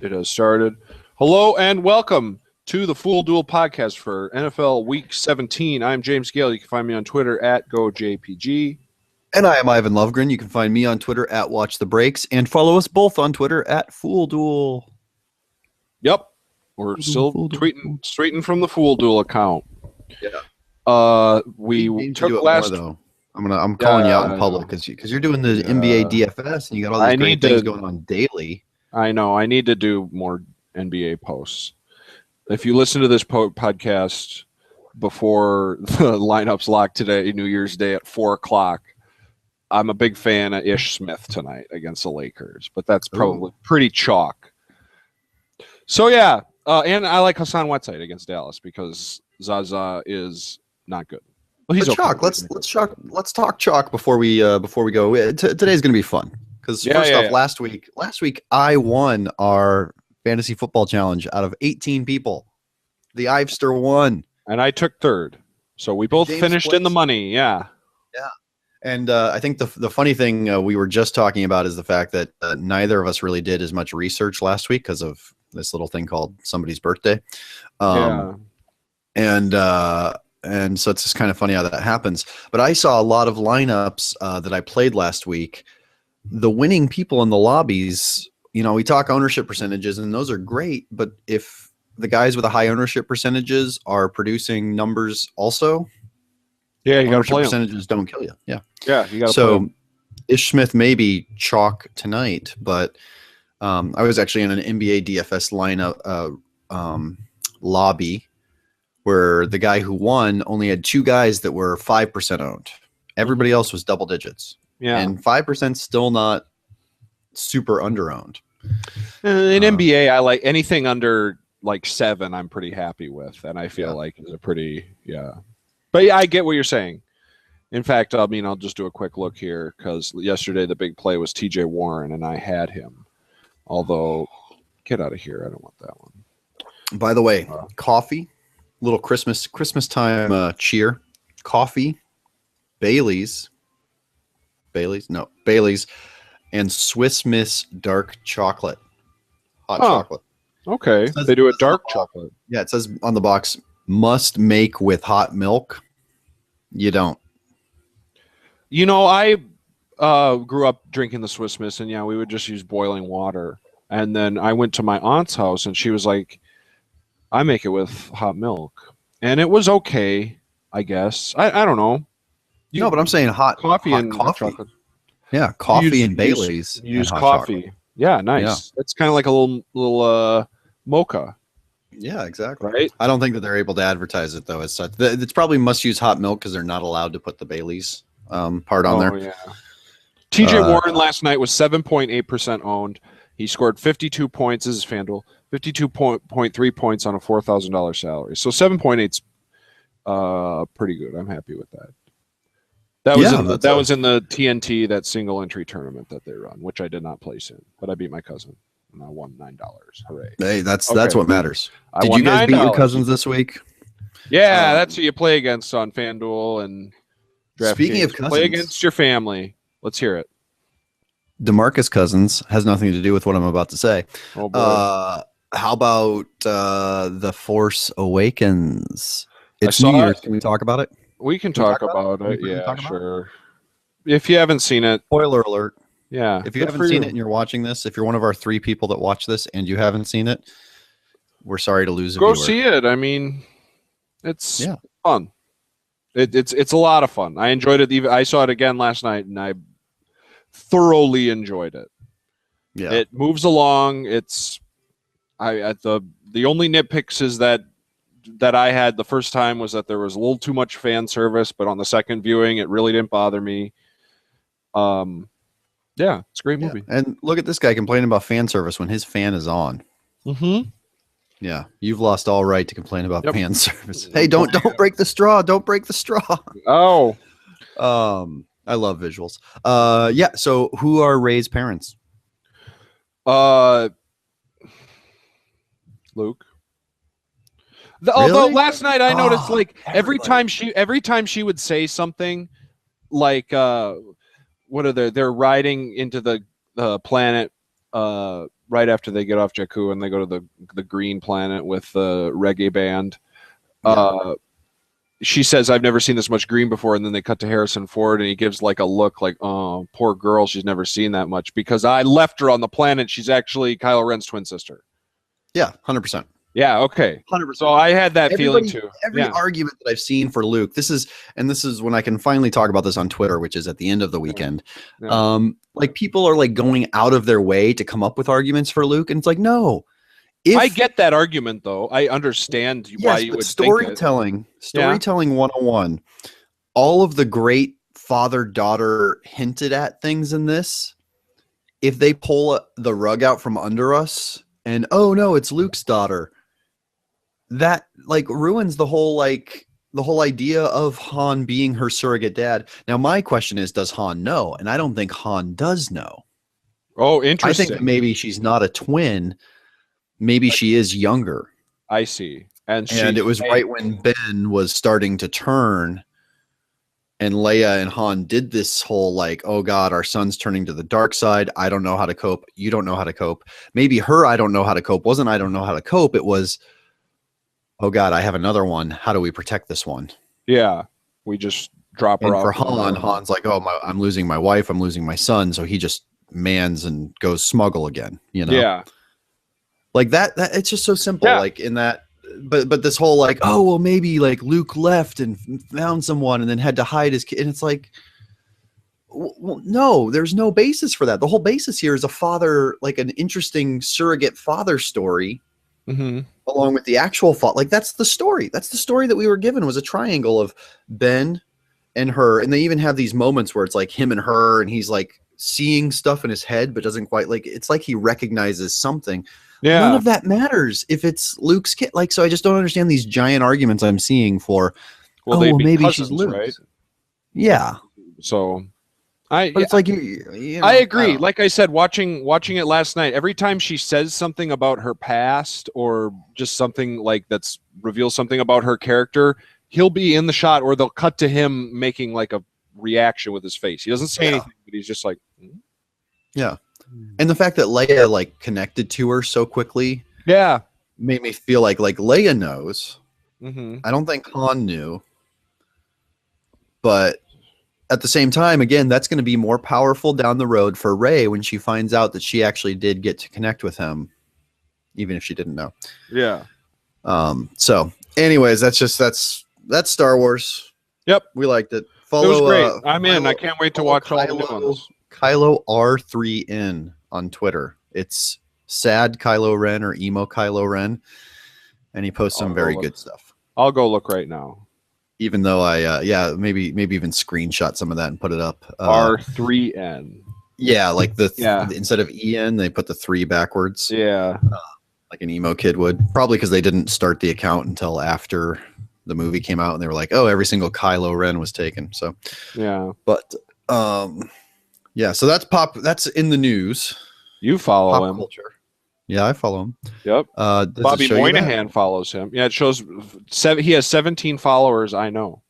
It has started. Hello and welcome to the Full Duel podcast for NFL Week 17. I'm James Gale. You can find me on Twitter at GoJPG. And I am Ivan Lovegren. You can find me on Twitter at Watch the Breaks and follow us both on Twitter at Full Duel. Yep. We're still tweeting from the Full Duel account. Yeah. We took do last... more, though. I'm calling you out in public because you're doing the NBA DFS and you got all these great things going on daily. I know. I need to do more NBA posts. If you listen to this podcast before the lineups locked today, New Year's Day at 4 o'clock, I'm a big fan of Ish Smith tonight against the Lakers, but that's probably pretty chalk. So, yeah, and I like Hassan Whiteside against Dallas because Zaza is not good. Well, he's chalk. Let's talk chalk before we go. Today's going to be fun. Because first off, last week I won our fantasy football challenge out of 18 people. The Ivester won, and I took third. So we both finished in the money. Yeah. And I think the funny thing we were just talking about is the fact that neither of us really did as much research last week because of this little thing called somebody's birthday. And so it's just kind of funny how that happens. But I saw a lot of lineups that I played last week. The winning people in the lobbies, we talk ownership percentages, and those are great. But if the guys with the high ownership percentages are producing numbers also, you got to play percentages don't kill you. Yeah, you got to. So Ish Smith may be chalk tonight, but I was actually in an NBA DFS lineup lobby where the guy who won only had 2 guys that were 5% owned. Everybody else was double digits. Yeah, and 5% still not super under-owned. In NBA, I like anything under like 7. I'm pretty happy with, and I feel like it's a pretty But yeah, I get what you're saying. In fact, I'll just do a quick look here because yesterday the big play was T.J. Warren, and I had him. Although, get out of here! I don't want that one. By the way, coffee, little Christmas time cheer, coffee, Bailey's, and Swiss Miss dark chocolate, hot chocolate. Okay, they do a dark chocolate. Yeah, it says on the box, must make with hot milk. You don't. I grew up drinking the Swiss Miss, and we would just use boiling water. And then I went to my aunt's house, and she was like, I make it with hot milk. And it was okay, I guess. I don't know. No, but I'm saying hot coffee and chocolate. Yeah, coffee and Bailey's. Use coffee. Chocolate. Yeah, nice. Yeah. It's kind of like a little mocha. Yeah, exactly. Right. I don't think that they're able to advertise it though as such. It's probably must use hot milk because they're not allowed to put the Bailey's part on there. Yeah. T.J. Warren last night was 7.8% owned. He scored 52 points. This is FanDuel. 52.3 points on a $4,000 salary. So 7.8's pretty good. I'm happy with that. That was in the TNT, that single entry tournament that they run, which I did not place in, but I beat my cousin and I won $9. Hooray! Hey, that's what matters. Did you guys beat your cousins this week? Yeah, that's who you play against on FanDuel and DraftKings. Speaking of cousins, play against your family. Let's hear it. DeMarcus Cousins has nothing to do with what I'm about to say. Oh boy. How about The Force Awakens? It's New Year's. Can we talk about it? We can talk about it. Yeah, sure. If you haven't seen it, spoiler alert. Yeah. If you haven't seen it and you're watching this, if you're one of our 3 people that watch this and you haven't seen it, we're sorry to lose a viewer. Go see it. I mean, it's fun. It's a lot of fun. I enjoyed it. I saw it again last night, and I thoroughly enjoyed it. Yeah. It moves along. The only nitpicks is that I had the first time was that there was a little too much fan service, but on the second viewing, it really didn't bother me. Yeah, it's a great movie. And look at this guy complaining about fan service when his fan is on. Mm-hmm. Yeah, you've lost all right to complain about fan service. Hey, don't break the straw. Don't break the straw. Oh. I love visuals. So who are Ray's parents? Luke. Although last night I noticed every time she would say something like they're riding into the planet right after they get off Jakku and they go to the Green Planet with the reggae band. She says, "I've never seen this much green before," and then they cut to Harrison Ford, and he gives like a look like, "Oh, poor girl, she's never seen that much because I left her on the planet. She's actually Kylo Ren's twin sister." Yeah, 100%. Yeah, okay. 100%. So I had that feeling too. Every argument that I've seen for Luke, this is when I can finally talk about this on Twitter, which is at the end of the weekend. Yeah. Like people are like going out of their way to come up with arguments for Luke, and it's like, no. I get that argument though. I understand why you would storytelling. Storytelling 101. All of the great father-daughter hinted at things in this, if they pull the rug out from under us and oh no, it's Luke's daughter, that like ruins the whole idea of Han being her surrogate dad. Now my question is, does Han know? And I don't think Han does know. Oh, interesting. I think that maybe she's not a twin. Maybe she is younger. I see. And it was right when Ben was starting to turn and Leia and Han did this whole like, oh God, our son's turning to the dark side. I don't know how to cope. You don't know how to cope. Maybe her I don't know how to cope wasn't I don't know how to cope. It was, oh God, I have another one. How do we protect this one? Yeah. We just drop her off. For Han's like, oh, I'm losing my wife. I'm losing my son. So he just mans and goes smuggle again, you know? Yeah. Like that it's just so simple. Yeah. Like in that, but this whole like, oh, well, maybe like Luke left and found someone and then had to hide his kid. And it's like, well, no, there's no basis for that. The whole basis here is a father, like an interesting surrogate father story. Mm-hmm. Along with the actual fault. Like that's the story. That's the story that we were given, was a triangle of Ben and her. And they even have these moments where it's like him and her, and he's like seeing stuff in his head, but doesn't quite like, it's like he recognizes something. Yeah. None of that matters if it's Luke's kid. Like, so I just don't understand these giant arguments I'm seeing for, maybe cousins, she's Luke's. Right? Yeah. So it's like, I agree. Like I said, watching it last night, every time she says something about her past or just something like that's reveals something about her character, he'll be in the shot or they'll cut to him making like a reaction with his face. He doesn't say anything, but he's just like, yeah. And the fact that Leia like connected to her so quickly, made me feel like Leia knows. Mm-hmm. I don't think Han knew, but at the same time, again, that's going to be more powerful down the road for Rey when she finds out that she actually did get to connect with him, even if she didn't know. Yeah. So, anyways, that's Star Wars. Yep, we liked it. It was great. I'm in. I can't wait to watch all the new ones. Kylo R3N on Twitter. It's sad Kylo Ren or emo Kylo Ren, and he posts some very good stuff. I'll go look right now. Even though I maybe even screenshot some of that and put it up. R3N. Yeah, like instead of EN, they put the 3 backwards. Yeah. Like an emo kid would. Probably because they didn't start the account until after the movie came out, and they were like, oh, every single Kylo Ren was taken. So yeah. But yeah, so that's in the news. You follow him. Culture. Yeah, I follow him. Yep. Bobby Moynihan follows him. Yeah, it shows he has 17 followers. I know.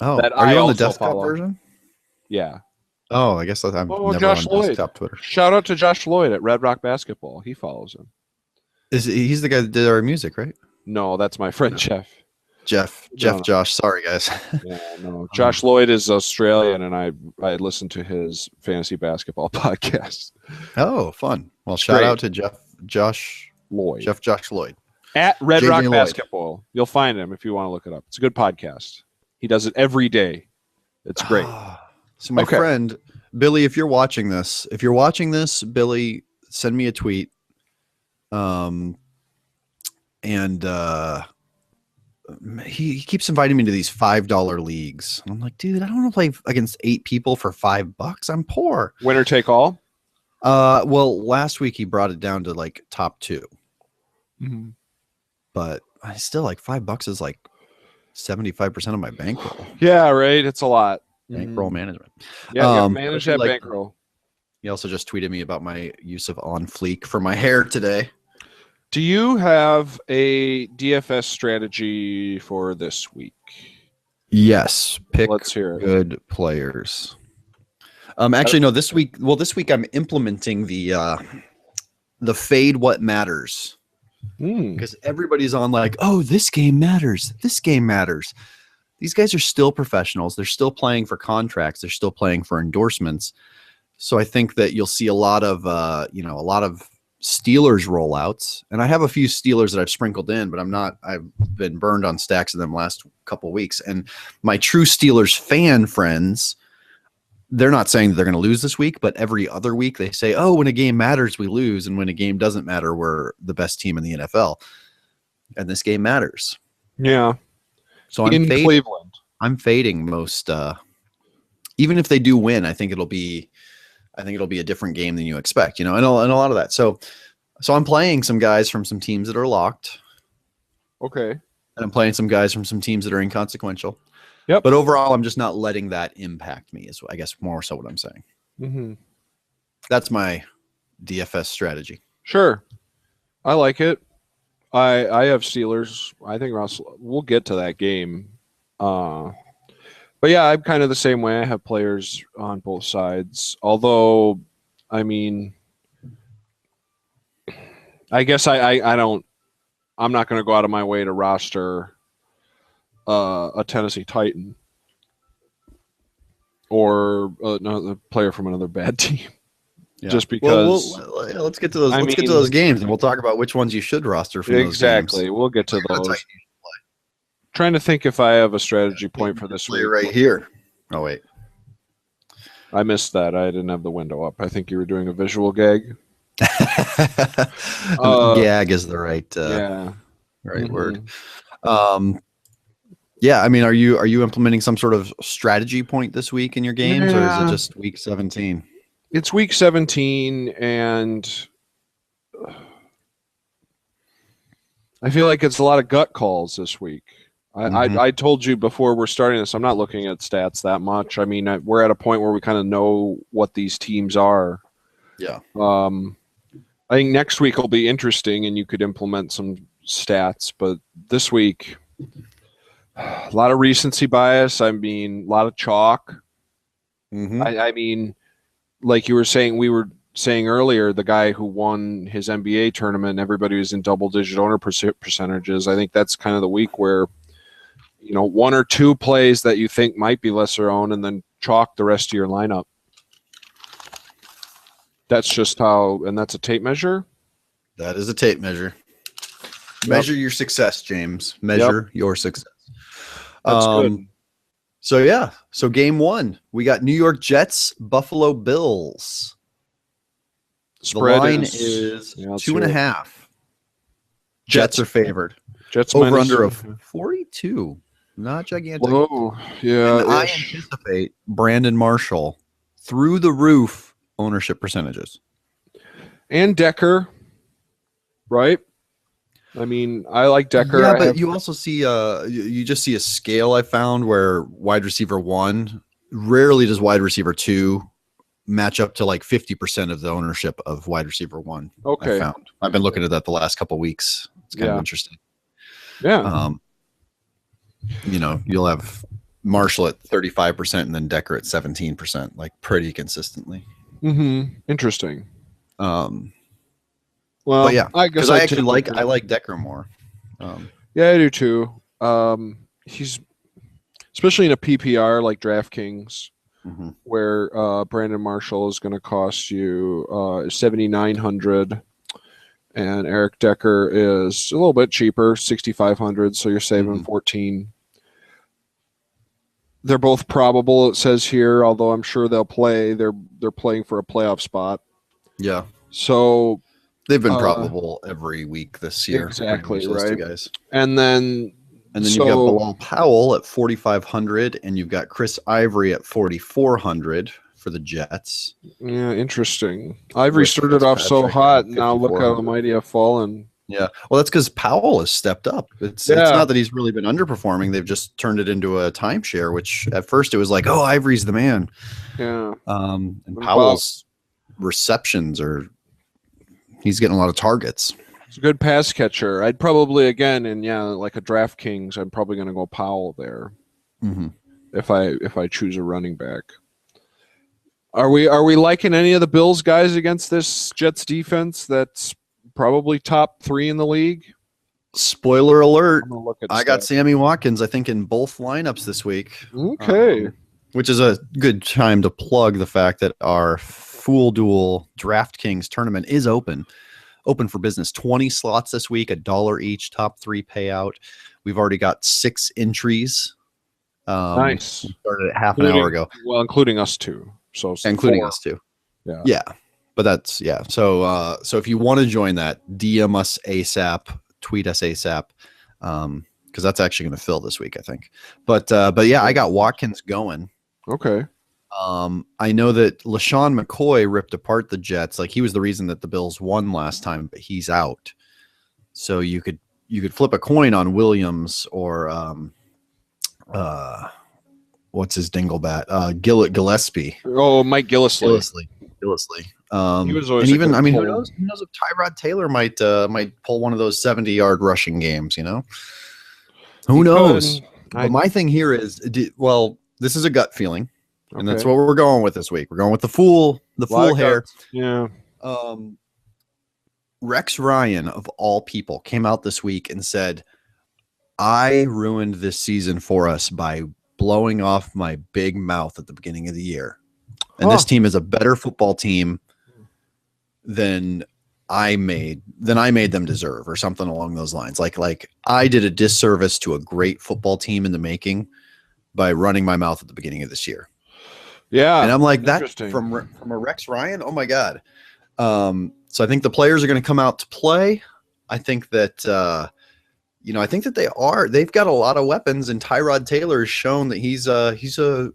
Oh, are you on the desktop version? Yeah. Oh, I guess I'm never Josh on Lloyd. Desktop Twitter. Shout out to Josh Lloyd at Red Rock Basketball. He follows him. He's the guy that did our music, right? No, that's my friend Jeff. Josh. Sorry, guys. Yeah, no. Josh Lloyd is Australian, and I listen to his fantasy basketball podcast. Oh, fun. Well, shout out to Josh Lloyd at Red Rock Basketball. You'll find him if you want to look it up. It's a good podcast. He does it every day. It's great. So my friend Billy, if you're watching this, Billy, send me a tweet. He keeps inviting me to these $5 leagues. I'm like, dude, I don't want to play against 8 people for $5. I'm poor. Winner take all? Well, last week he brought it down to like top 2. Mm-hmm. But I still like $5 is like 75% of my bankroll. Yeah, right. It's a lot. Bankroll management. Yeah, manage that bankroll. He also just tweeted me about my use of On Fleek for my hair today. Do you have a DFS strategy for this week? Yes. Let's hear it. Good players. Actually, no. This week I'm implementing the the fade what matters. Because everybody's on like, oh, this game matters. This game matters. These guys are still professionals. They're still playing for contracts. They're still playing for endorsements. So I think that you'll see a lot of Steelers rollouts. And I have a few Steelers that I've sprinkled in, but I've been burned on stacks of them last couple of weeks. And my true Steelers fan friends, they're not saying that they're going to lose this week, but every other week they say, oh, when a game matters, we lose. And when a game doesn't matter, we're the best team in the NFL. And this game matters. Yeah. So Cleveland. I'm fading most, even if they do win, I think it'll be a different game than you expect, and a lot of that. So I'm playing some guys from some teams that are locked. Okay. And I'm playing some guys from some teams that are inconsequential. Yep. But overall, I'm just not letting that impact me, is I guess more so what I'm saying. Mm-hmm. That's my DFS strategy. Sure. I like it. I have Steelers. I think we'll get to that game. But yeah, I'm kind of the same way. I have players on both sides. Although, I mean, I guess I'm not going to go out of my way to roster a Tennessee Titan or another player from another bad team. Yeah. Just because. Let's get to those. Get to those games, and we'll talk about which ones you should roster from those games. We'll get to those. Trying to think if I have a strategy point for this week. Right here. Oh wait, I missed that. I didn't have the window up. I think you were doing a visual gag. Gag is the right word. Yeah, I mean, are you implementing some sort of strategy point this week in your games, or is it just week 17? It's week 17, and I feel like it's a lot of gut calls this week. I told you before we're starting this, I'm not looking at stats that much. I mean, we're at a point where we kind of know what these teams are. Yeah. I think next week will be interesting, and you could implement some stats. But this week, a lot of recency bias. I mean, a lot of chalk. Mm-hmm. I mean, like we were saying earlier, the guy who won his NBA tournament, everybody was in double-digit owner percentages. I think that's kind of the week where, one or two plays that you think might be lesser owned, and then chalk the rest of your lineup. That's just how, and that's a tape measure? That is a tape measure. Measure your success, James. Measure your success. That's good. So game one, we got New York Jets, Buffalo Bills. Spread the line is 2.5. Jets are favored. Jets over under of 42. Not gigantic. Whoa, yeah. And I anticipate Brandon Marshall through the roof ownership percentages. And Decker, right? I mean, I like Decker. Yeah, but you also see you just see a scale I found where wide receiver 1, rarely does wide receiver 2 match up to like 50% of the ownership of wide receiver 1. Okay. I've been looking at that the last couple of weeks. It's kind of interesting. Yeah. You'll have Marshall at 35% and then Decker at 17%, like pretty consistently. Mm-hmm. Interesting. Well, but yeah, because I like Decker more. Yeah, I do too. He's especially in a PPR like DraftKings, where Brandon Marshall is going to cost you 7,900, and Eric Decker is a little bit cheaper, 6,500. So you're saving 14. They're both probable, it says here, although I'm sure they'll play. They're playing for a playoff spot. Yeah. So they've been probable every week this year. Exactly, right. Guys. And then you've got Bilal Powell at 4,500, and you've got Chris Ivory at 4,400 for the Jets. Yeah, interesting. Ivory started off so hot, and now look how the mighty have fallen. Yeah, well, that's because Powell has stepped up. It's not that he's really been underperforming. They've just turned it into a timeshare, which at first it was like, oh, Ivory's the man. Yeah. And Powell's receptions he's getting a lot of targets. He's a good pass catcher. I'd probably, again, like a DraftKings, I'm probably going to go Powell there if I choose a running back. Are we liking any of the Bills guys against this Jets defense that's probably top 3 in the league? Spoiler alert. I'm gonna look at I got stats. Sammy Watkins, I think, in both lineups this week. Okay. Which is a good time to plug the fact that our FanDuel DraftKings tournament is open for business. 20 slots this week, $1 each, top 3 payout. We've already got 6 entries. Nice. We started half an hour ago. Well, including us too. So including 4. us too. Yeah. Yeah. But that's So if you want to join that, DM us ASAP, tweet us ASAP. Because that's actually going to fill this week, I think. But yeah, I got Watkins going. Okay. I know that LaShawn McCoy ripped apart the Jets. Like, he was the reason that the Bills won last time, but he's out. So you could flip a coin on Williams or what's his dinglebat? Gillespie. Oh, Mike Gillislee. He was always and even who knows if Tyrod Taylor might pull one of those 70-yard rushing games, Who knows? But my thing here is, this is a gut feeling. And that's what we're going with this week. We're going with the fool hair. Yeah. Rex Ryan, of all people, came out this week and said, I ruined this season for us by blowing off my big mouth at the beginning of the year. And this team is a better football team than I made them deserve, or something along those lines. Like I did a disservice to a great football team in the making by running my mouth at the beginning of this year. Yeah. And I'm like, that from a Rex Ryan. Oh my God. So I think the players are going to come out to play. I think that, I think that they've got a lot of weapons, and Tyrod Taylor has shown that he's a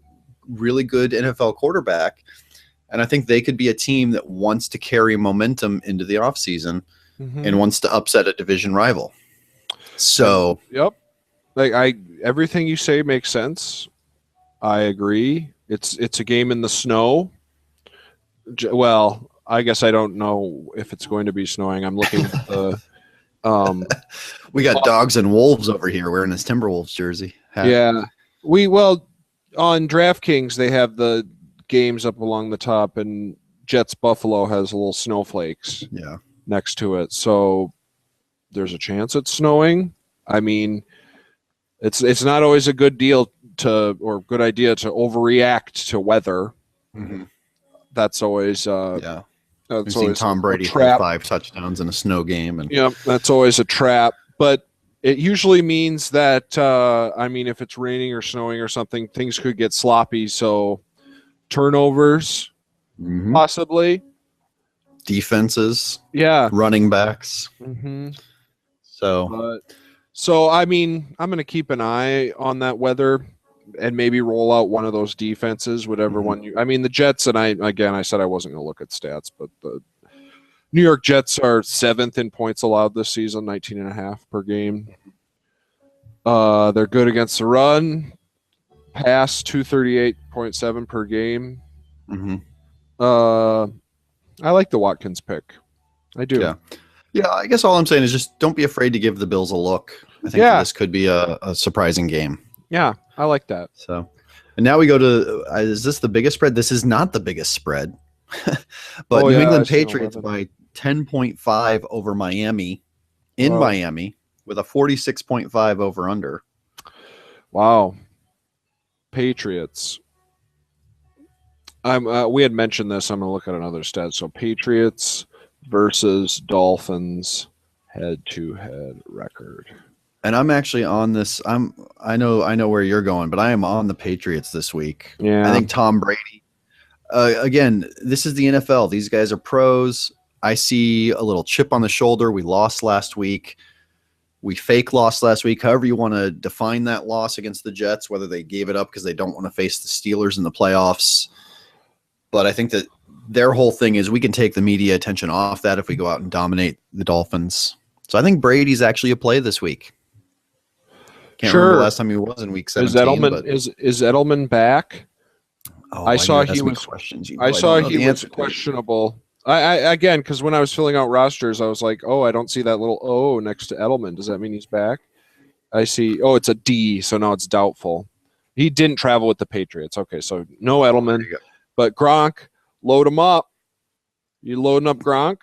really good NFL quarterback. And I think they could be a team that wants to carry momentum into the offseason and wants to upset a division rival. So, yep. Everything you say makes sense. I agree. It's a game in the snow. Well, I guess I don't know if it's going to be snowing. I'm looking at the we got dogs and wolves over here wearing his Timberwolves jersey. Yeah. On DraftKings they have the games up along the top, and Jets Buffalo has little snowflakes next to it. So there's a chance it's snowing. I mean, it's not always a good idea to overreact to weather. Mm-hmm. That's always We've seen Tom Brady throw 5 touchdowns in a snow game, and that's always a trap. But it usually means that if it's raining or snowing or something, things could get sloppy. So turnovers, possibly. Defenses, running backs. Mm-hmm. So I'm going to keep an eye on that weather and maybe roll out one of those defenses, whatever one the Jets, and I said I wasn't going to look at stats, but the New York Jets are 7th in points allowed this season, 19.5 per game. They're good against the run, pass 238.7 per game. Mm-hmm. I like the Watkins pick. I do. Yeah, I guess all I'm saying is just don't be afraid to give the Bills a look. I think this could be a surprising game. Yeah, I like that. So, and now we go to, is this the biggest spread? This is not the biggest spread. But New England Patriots by 10.5 over Miami in Miami with a 46.5 over under. Wow. Patriots. We had mentioned this. I'm going to look at another stat. So Patriots versus Dolphins head-to-head record. And I'm actually on this. I know where you're going, but I am on the Patriots this week. Yeah. I think Tom Brady. Again, this is the NFL. These guys are pros. I see a little chip on the shoulder. We lost last week. We fake lost last week. However you want to define that loss against the Jets, whether they gave it up because they don't want to face the Steelers in the playoffs. But I think that their whole thing is we can take the media attention off that if we go out and dominate the Dolphins. So I think Brady's actually a play this week. Can't remember the last time he was in week 17. Is Edelman back? I saw he was questionable. I again, because when I was filling out rosters, I was like, I don't see that little O next to Edelman. Does that mean he's back? I see. It's a D, so now it's doubtful. He didn't travel with the Patriots. Okay, so no Edelman. But Gronk, load him up. You loading up Gronk?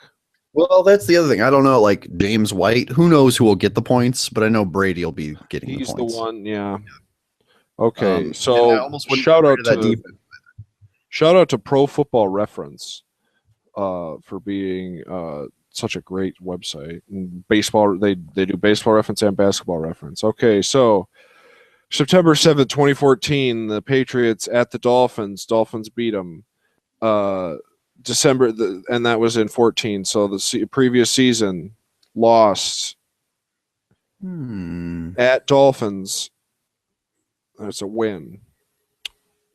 Well, that's the other thing. I don't know, like James White. Who knows who will get the points? But I know Brady will be getting the points. He's the one, yeah. Okay, And I so almost wouldn't shout get out rid of that to defense. shout out to Pro Football Reference for being such a great website. And baseball, they do baseball reference and basketball reference. Okay, so September 7th, 2014, the Patriots at the Dolphins. Dolphins beat them. And that was in 14. So the previous season lost at Dolphins. That's a win.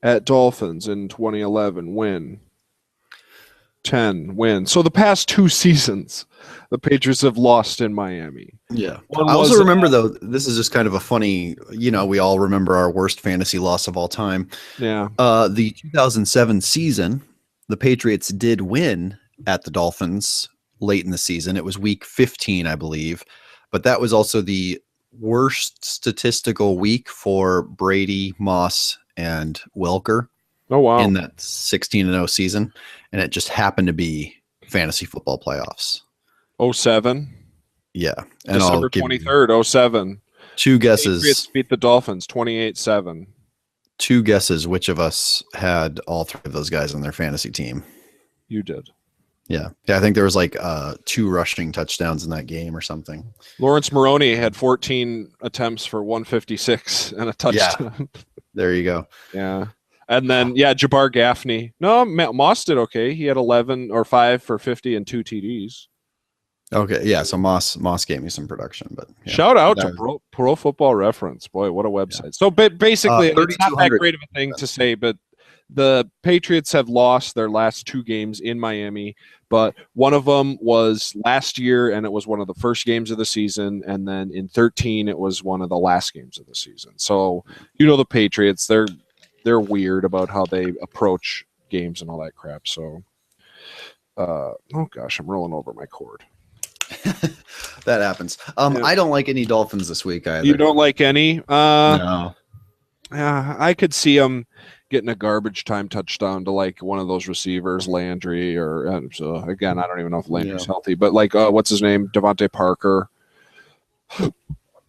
At Dolphins in 2011, win. 10 win. So the past 2 seasons, the Patriots have lost in Miami. Yeah. I also remember, though, this is just kind of a funny, we all remember our worst fantasy loss of all time. Yeah. The 2007 season, the Patriots did win at the Dolphins late in the season. It was week 15, I believe. But that was also the worst statistical week for Brady, Moss, and Welker. Oh, wow. In that 16-0 season. And it just happened to be fantasy football playoffs. 07? Yeah. And December 23rd, 07. 2 guesses. Patriots beat the Dolphins 28-7. 2 guesses which of us had all 3 of those guys on their fantasy team. You did. Yeah. I think there was like 2 rushing touchdowns in that game or something. Lawrence Maroney had 14 attempts for 156 and a touchdown. Yeah. There you go. Yeah. And then, Jabbar Gaffney. No, Moss did okay. He had 11 or 5 for 50 and 2 TDs. Okay, yeah. So Moss gave me some production, but shout out to Pro Football Reference. Boy, what a website! Yeah. So, basically, it's not that great of a thing to say, but the Patriots have lost their last 2 games in Miami. But one of them was last year, and it was one of the first games of the season. And then in 13, it was one of the last games of the season. So, the Patriots, they're weird about how they approach games and all that crap. So, oh gosh, I'm rolling over my cord. That happens. I don't like any Dolphins this week either. You don't like any? No. Yeah, I could see them getting a garbage time touchdown to like one of those receivers, Landry, or so again, I don't even know if Landry's healthy, but like what's his name, Devontae Parker.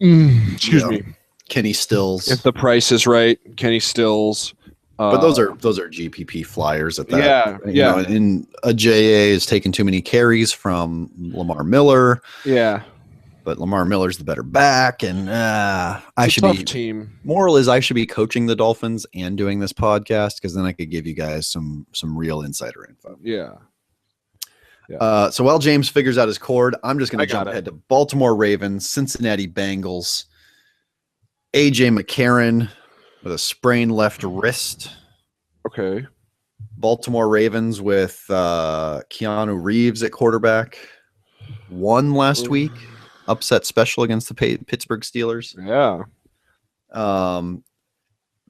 Excuse me. Kenny Stills. If the price is right, Kenny Stills. But those are GPP flyers at that. Yeah. And a JA is taking too many carries from Lamar Miller. Yeah. But Lamar Miller's the better back, and I should be team. Moral is I should be coaching the Dolphins and doing this podcast because then I could give you guys some real insider info. Yeah. So while James figures out his cord, I'm just going to jump ahead to Baltimore Ravens, Cincinnati Bengals. AJ McCarron with a sprained left wrist. Okay. Baltimore Ravens with Keanu Reeves at quarterback. Won last week. Upset special against the Pittsburgh Steelers. Yeah.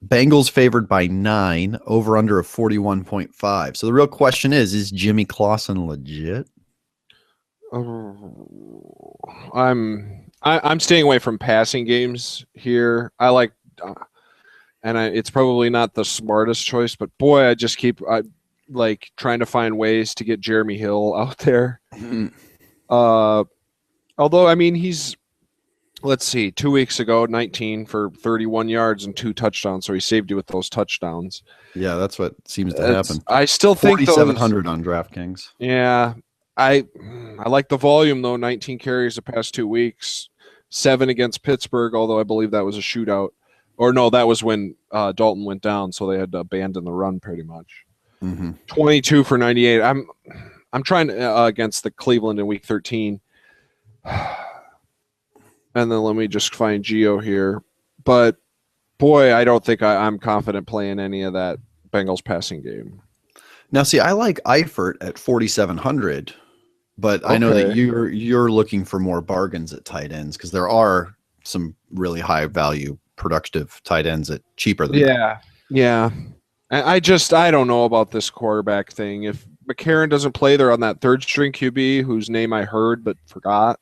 Bengals favored by 9, over under of 41.5. So the real question is Jimmy Clausen legit? I'm staying away from passing games here. I like, it's probably not the smartest choice, but boy, I just keep like trying to find ways to get Jeremy Hill out there. Although, I mean, let's see, 2 weeks ago, 19 for 31 yards and 2 touchdowns. So he saved you with those touchdowns. Yeah, that's what seems to happen. I still think 4,700 on DraftKings. Yeah, I like the volume though. 19 carries the past 2 weeks, 7 against Pittsburgh. Although I believe that was a shootout, or no, that was when Dalton went down, so they had to abandon the run pretty much. 22 for 98. I'm trying to against the Cleveland in Week 13. And then let me just find Geo here. But, boy, I don't think I'm confident playing any of that Bengals passing game. Now, see, I like Eifert at 4,700, but I know that you're looking for more bargains at tight ends because there are some really high-value, productive tight ends at cheaper than that. Yeah. I don't know about this quarterback thing. If McCarron doesn't play, they're on that third-string QB whose name I heard but forgot.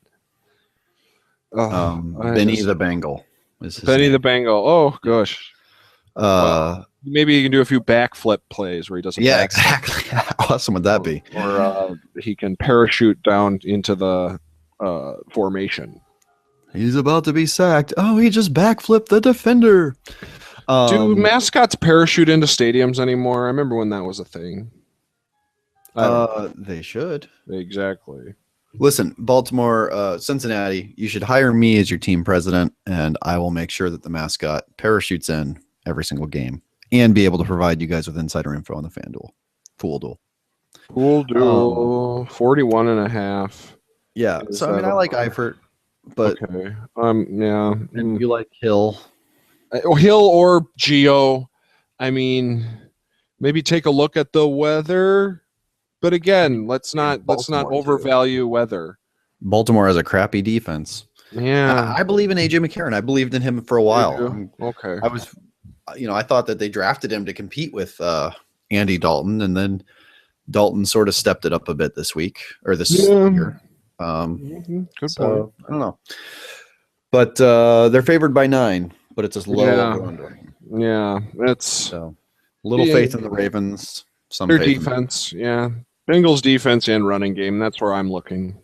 Benny the Bengal. Benny the Bengal. Oh gosh. Maybe he can do a few backflip plays where he does a Yeah, backflip. exactly. How awesome would that be? Or he can parachute down into the formation. He's about to be sacked. Oh, he just backflipped the defender. Do mascots parachute into stadiums anymore? I remember when that was a thing. They should. Exactly. Listen, Baltimore, Cincinnati, you should hire me as your team president, and I will make sure that the mascot parachutes in every single game and be able to provide you guys with insider info on the FanDuel. Fool Duel. Pool Duel, 41.5. Yeah. Is So, I mean, I like Eifert, but okay. Yeah. and you like Hill. Hill or Geo. I mean, maybe take a look at the weather. But again, let's not overvalue weather. Baltimore has a crappy defense. Yeah. I believe in AJ McCarron. I believed in him for a while. Okay. I thought that they drafted him to compete with Andy Dalton, and then Dalton sort of stepped it up a bit this week or this year. Good so, point. I don't know. But they're favored by 9, but it's a low over-under. Yeah, it's little faith in the Ravens. Their defense, Bengals defense and running game. That's where I'm looking.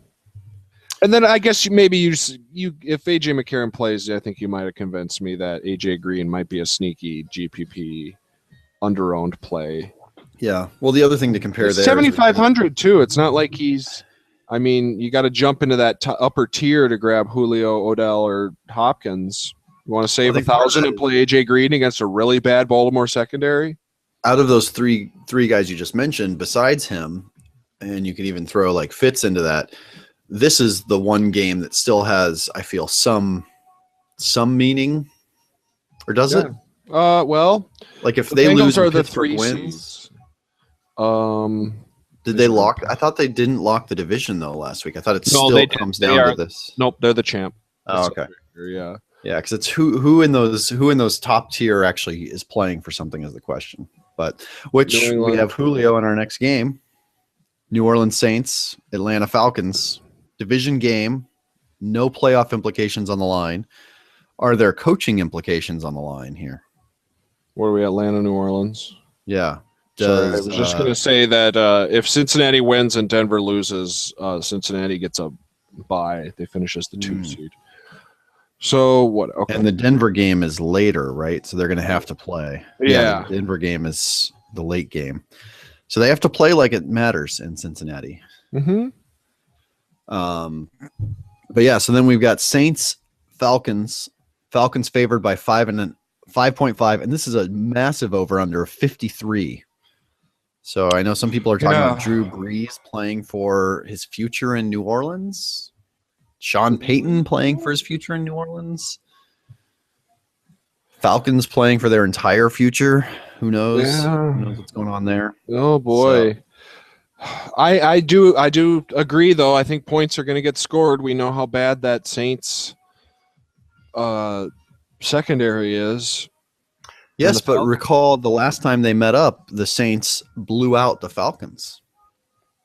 And then I guess maybe you if AJ McCarron plays, I think you might have convinced me that AJ Green might be a sneaky GPP under-owned play. Yeah. Well, the other thing to compare there, 7,500 too. It's not like he's. I mean, you got to jump into that upper tier to grab Julio, Odell, or Hopkins. You want to save 1,000 and play AJ Green against a really bad Baltimore secondary? Out of those three guys you just mentioned, besides him, and you can even throw like Fitz into that, this is the one game that still has, I feel, some meaning. Or does it? Well, like if they lose, are and the Pittsburgh 3 wins. Did they lock? I thought they didn't lock the division though last week. I thought it still comes down to this. Nope, they're the champ. Oh, okay. Yeah. Yeah, because it's who in those top tier actually is playing for something is the question. But we have Julio in our next game. New Orleans Saints, Atlanta Falcons, division game, no playoff implications on the line. Are there coaching implications on the line here? Where are we, Atlanta, New Orleans? Yeah. I was just going to say that if Cincinnati wins and Denver loses, Cincinnati gets a bye. They finish as the 2 seed. So what? Okay. And the Denver game is later, right? So they're going to have to play. Yeah. The Denver game is the late game. So they have to play like it matters in Cincinnati. Mm-hmm. But yeah, so then we've got Saints, Falcons favored by 5.5, and this is a massive over-under of 53. So I know some people are talking about Drew Brees playing for his future in New Orleans. Sean Payton playing for his future in New Orleans. Falcons playing for their entire future. Who knows? Yeah. Who knows what's going on there? Oh boy. So. I do agree though. I think points are going to get scored. We know how bad that Saints secondary is. Yes, but recall the last time they met up, the Saints blew out the Falcons.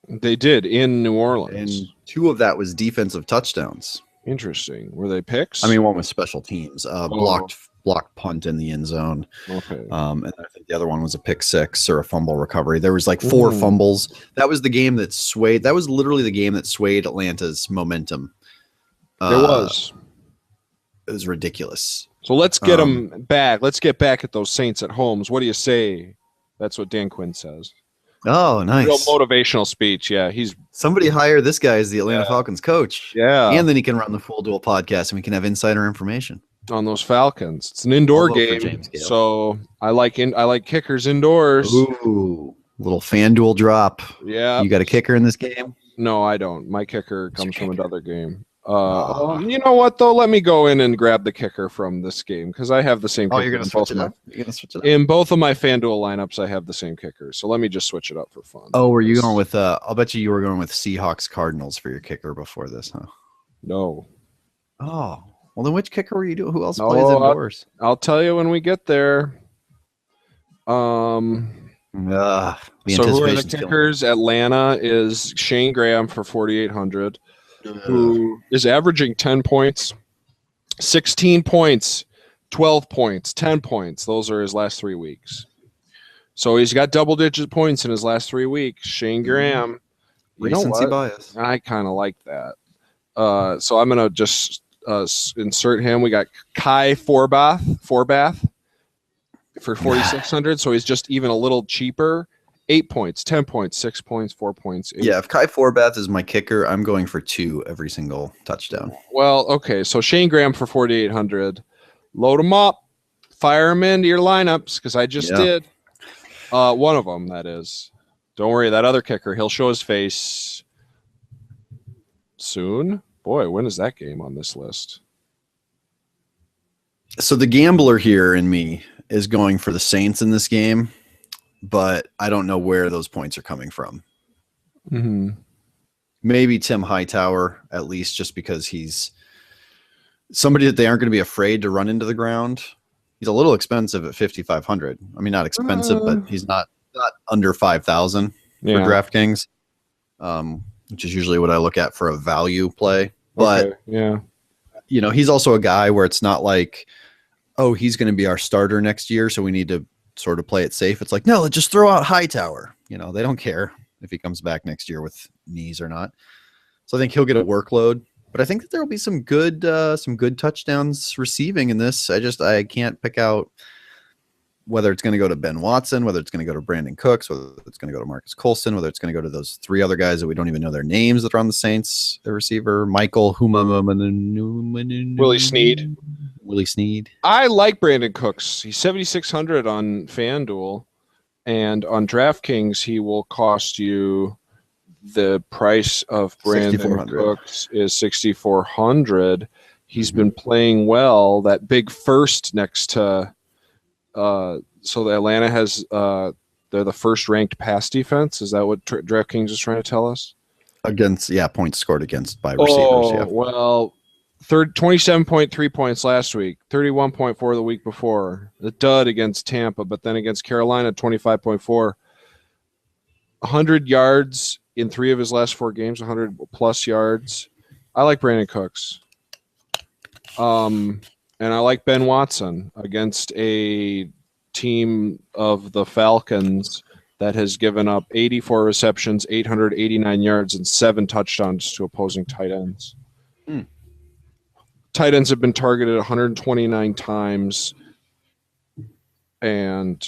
They did in New Orleans. And 2 of that was defensive touchdowns. Interesting. Were they picks? I mean, one was special teams. Blocked punt in the end zone. Okay. And I think the other one was a pick 6 or a fumble recovery. There was like 4 fumbles. That was the game that swayed. That was literally the game that swayed Atlanta's momentum. It was. It was ridiculous. So let's get them back. Let's get back at those Saints at homes. What do you say? That's what Dan Quinn says. Oh, nice. Real motivational speech. Yeah, somebody hire this guy as the Atlanta Falcons coach. Yeah. And then he can run the Full Duel podcast and we can have insider information on those Falcons. It's an indoor game. So I like kickers indoors. Ooh, little FanDuel drop. Yeah. You got a kicker in this game? No, I don't. My kicker comes from another game. You know what though? Let me go in and grab the kicker from this game because I have the same. Oh, you're gonna switch it up. In both of my FanDuel lineups, I have the same kicker. So let me just switch it up for fun. Oh, were you going with? I'll bet you were going with Seahawks Cardinals for your kicker before this, huh? No. Oh, well then, which kicker were you doing? Who else plays indoors? I'll tell you when we get there. So who are the kickers? Atlanta is Shane Graham for 4,800. Who is averaging 10 points, 16 points, 12 points, 10 points. Those are his last 3 weeks. So he's got double-digit points in his last 3 weeks. Shane Graham. You know Recency what? bias. I kind of like that. So I'm going to just insert him. We got Kai Forbath for 4,600. So he's just even a little cheaper. 8 points, 10 points, 6 points, 4 points. 8. Yeah, if Kai Forbath is my kicker, I'm going for 2 every single touchdown. Well, okay. So Shane Graham for 4,800. Load him up. Fire him into your lineups because I just did. One of them, that is. Don't worry, that other kicker, he'll show his face soon. Boy, when is that game on this list? So the gambler here in me is going for the Saints in this game, but I don't know where those points are coming from. Mm-hmm. Maybe Tim Hightower, at least just because he's somebody that they aren't going to be afraid to run into the ground. He's a little expensive at 5,500. I mean, not expensive, but he's not under 5,000 for DraftKings, which is usually what I look at for a value play. But he's also a guy where it's not like, oh, he's going to be our starter next year, so we need to sort of play it safe. It's like, no, let's just throw out Hightower. They don't care if he comes back next year with knees or not. So I think he'll get a workload. But I think that there will be some good touchdowns receiving in this. I can't pick out whether it's going to go to Ben Watson, whether it's going to go to Brandon Cooks, whether it's going to go to Marcus Colston, whether it's going to go to those 3 other guys that we don't even know their names that are on the Saints, the receiver, Michael Willie Snead. Willie Snead. I like Brandon Cooks. He's 7,600 on FanDuel, and on DraftKings he will cost you. The price of Brandon Cooks is 6,400. He's been playing well. That big first next to so the Atlanta has they're the first ranked pass defense. Is that what DraftKings is trying to tell us? Against points scored against by receivers. Well, 27.3 points last week, 31.4 the week before. The dud against Tampa, but then against Carolina, 25.4. 100 yards in 3 of his last 4 games, 100 plus yards. I like Brandon Cooks. And I like Ben Watson against a team of the Falcons that has given up 84 receptions, 889 yards, and 7 touchdowns to opposing tight ends. Tight ends have been targeted 129 times, and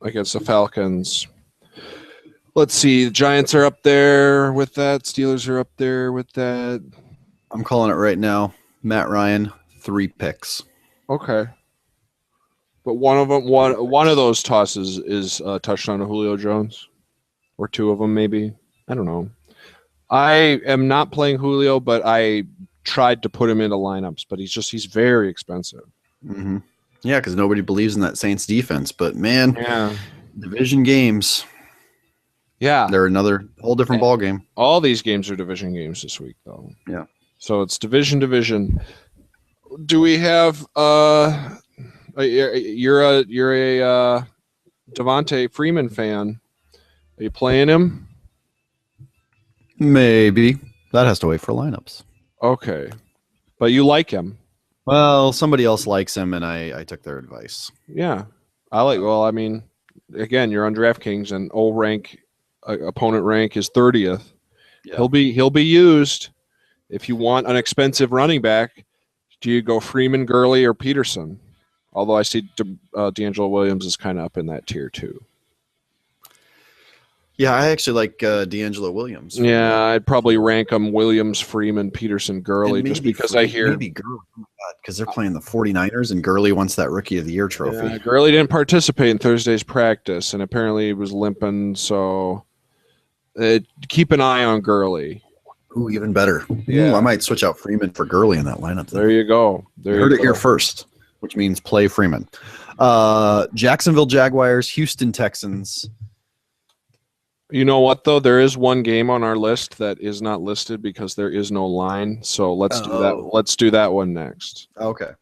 against the Falcons. Let's see. The Giants are up there with that. Steelers are up there with that. I'm calling it right now. Matt Ryan, 3 picks. Okay. But one of those tosses is a touchdown to Julio Jones, or 2 of them maybe. I don't know. I am not playing Julio, but I tried to put him into lineups, but he's very expensive. Mm-hmm. Yeah, because nobody believes in that Saints defense. But man, division games. Yeah, they're another whole different ball game. All these games are division games this week, though. Yeah. So it's division. Do we have you're a Devontae Freeman fan? Are you playing him? Maybe. That has to wait for lineups. Okay, but you like him. Well, somebody else likes him, and I took their advice. Yeah, I like. Well, I mean, again, you're on DraftKings, and opponent rank is 30th. Yeah. He'll be used. If you want an expensive running back, do you go Freeman, Gurley, or Peterson? Although I see D'Angelo Williams is kind of up in that tier too. Yeah, I actually like D'Angelo Williams. Yeah, I'd probably rank them Williams, Freeman, Peterson, Gurley, just because I hear maybe Gurley, because they're playing the 49ers and Gurley wants that Rookie of the Year trophy. Yeah, Gurley didn't participate in Thursday's practice, and apparently he was limping. So keep an eye on Gurley. Ooh, even better. Yeah, I might switch out Freeman for Gurley in that lineup. There you go. Heard it here first, which means play Freeman. Jacksonville Jaguars, Houston Texans. You know what, though? There is one game on our list that is not listed because there is no line. So let's do that. Let's do that one next. Okay.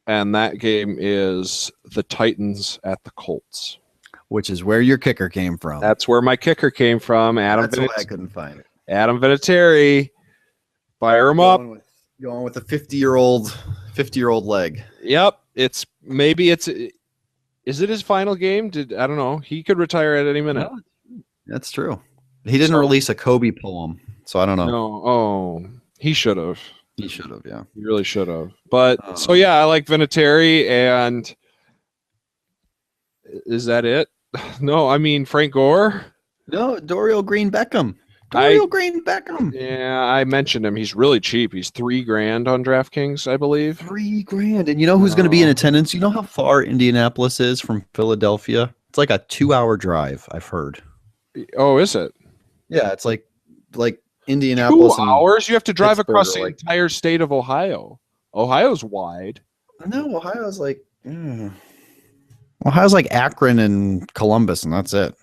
And that game is the Titans at the Colts. Which is where your kicker came from. That's where my kicker came from. That's why I couldn't find it. Adam Vinatieri. Fire him up. Going with a 50-year-old leg. Yep. It's Is it his final game? I don't know. He could retire at any minute. No, that's true. He didn't release a Kobe poem, so I don't know. No. Oh, he should have. He should have, yeah. He really should have. But so yeah, I like Vinatieri, and is that it? No, I mean Frank Gore. No, Dorial Green Beckham. Green Beckham. Yeah, I mentioned him. He's really cheap. He's $3,000 on DraftKings, I believe. $3,000. And you know who's going to be in attendance? You know how far Indianapolis is from Philadelphia? It's like a 2-hour drive, I've heard. Oh, is it? Yeah, it's like Indianapolis. 2 hours? You have to drive Pittsburgh across the entire state of Ohio. Ohio's wide. No, Ohio's like Ohio's like Akron and Columbus, and that's it.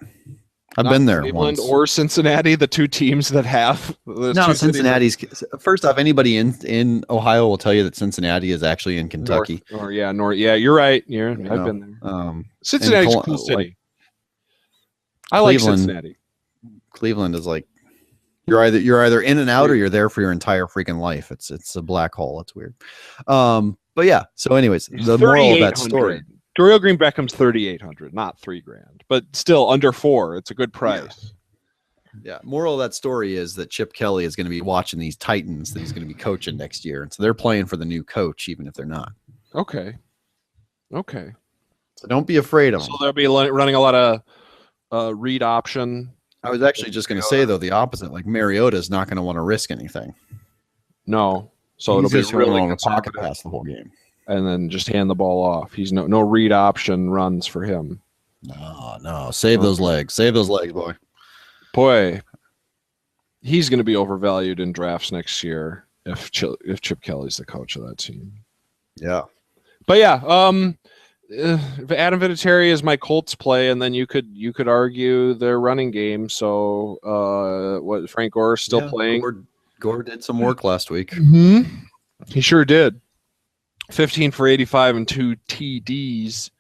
I've been there Cleveland once. Or Cincinnati, the two teams that have. No, Cincinnati's. First off, anybody in Ohio will tell you that Cincinnati is actually in Kentucky. North. Yeah, you're right. I've been there. Cincinnati's a cool city. I like Cincinnati. Cleveland is like you're either in and out or you're there for your entire freaking life. It's a black hole. It's weird. But yeah. So, anyways, the moral of that story. Dorial Green Beckham's $3,800, not $3,000, but still under $4,000. It's a good price. Yeah. Moral of that story is that Chip Kelly is going to be watching these Titans that he's going to be coaching next year, and so they're playing for the new coach, even if they're not. Okay. So don't be afraid of them. So they'll be running a lot of read option. I was actually just going to say though the opposite. Like Mariota is not going to want to risk anything. No. So it'll be really on a pocket pass the whole game. And then just hand the ball off. He's no read option runs for him. No. Save those legs. Save those legs, boy. Boy, he's going to be overvalued in drafts next year if Chip Kelly's the coach of that team. Yeah. But yeah, if Adam Vinatieri is my Colts play, and then you could argue their running game. So what Frank Gore is still playing. Gore did some work last week. Mm-hmm. He sure did. 15 for 85 and 2 TDs.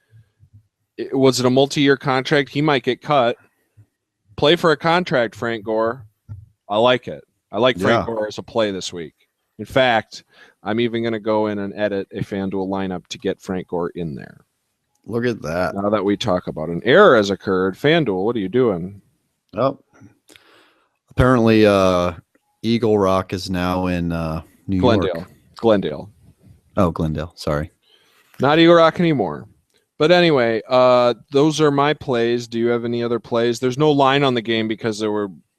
Was it a multi-year contract? He might get cut. Play for a contract, Frank Gore. I like it. I like Frank Gore as a play this week. In fact, I'm even going to go in and edit a FanDuel lineup to get Frank Gore in there. Look at that. Now that we talk about an error has occurred, FanDuel, what are you doing? Oh, apparently Eagle Rock is now in New York. Glendale. Oh, Glendale. Sorry. Not Eagle Rock anymore. But anyway, those are my plays. Do you have any other plays? There's no line on the game because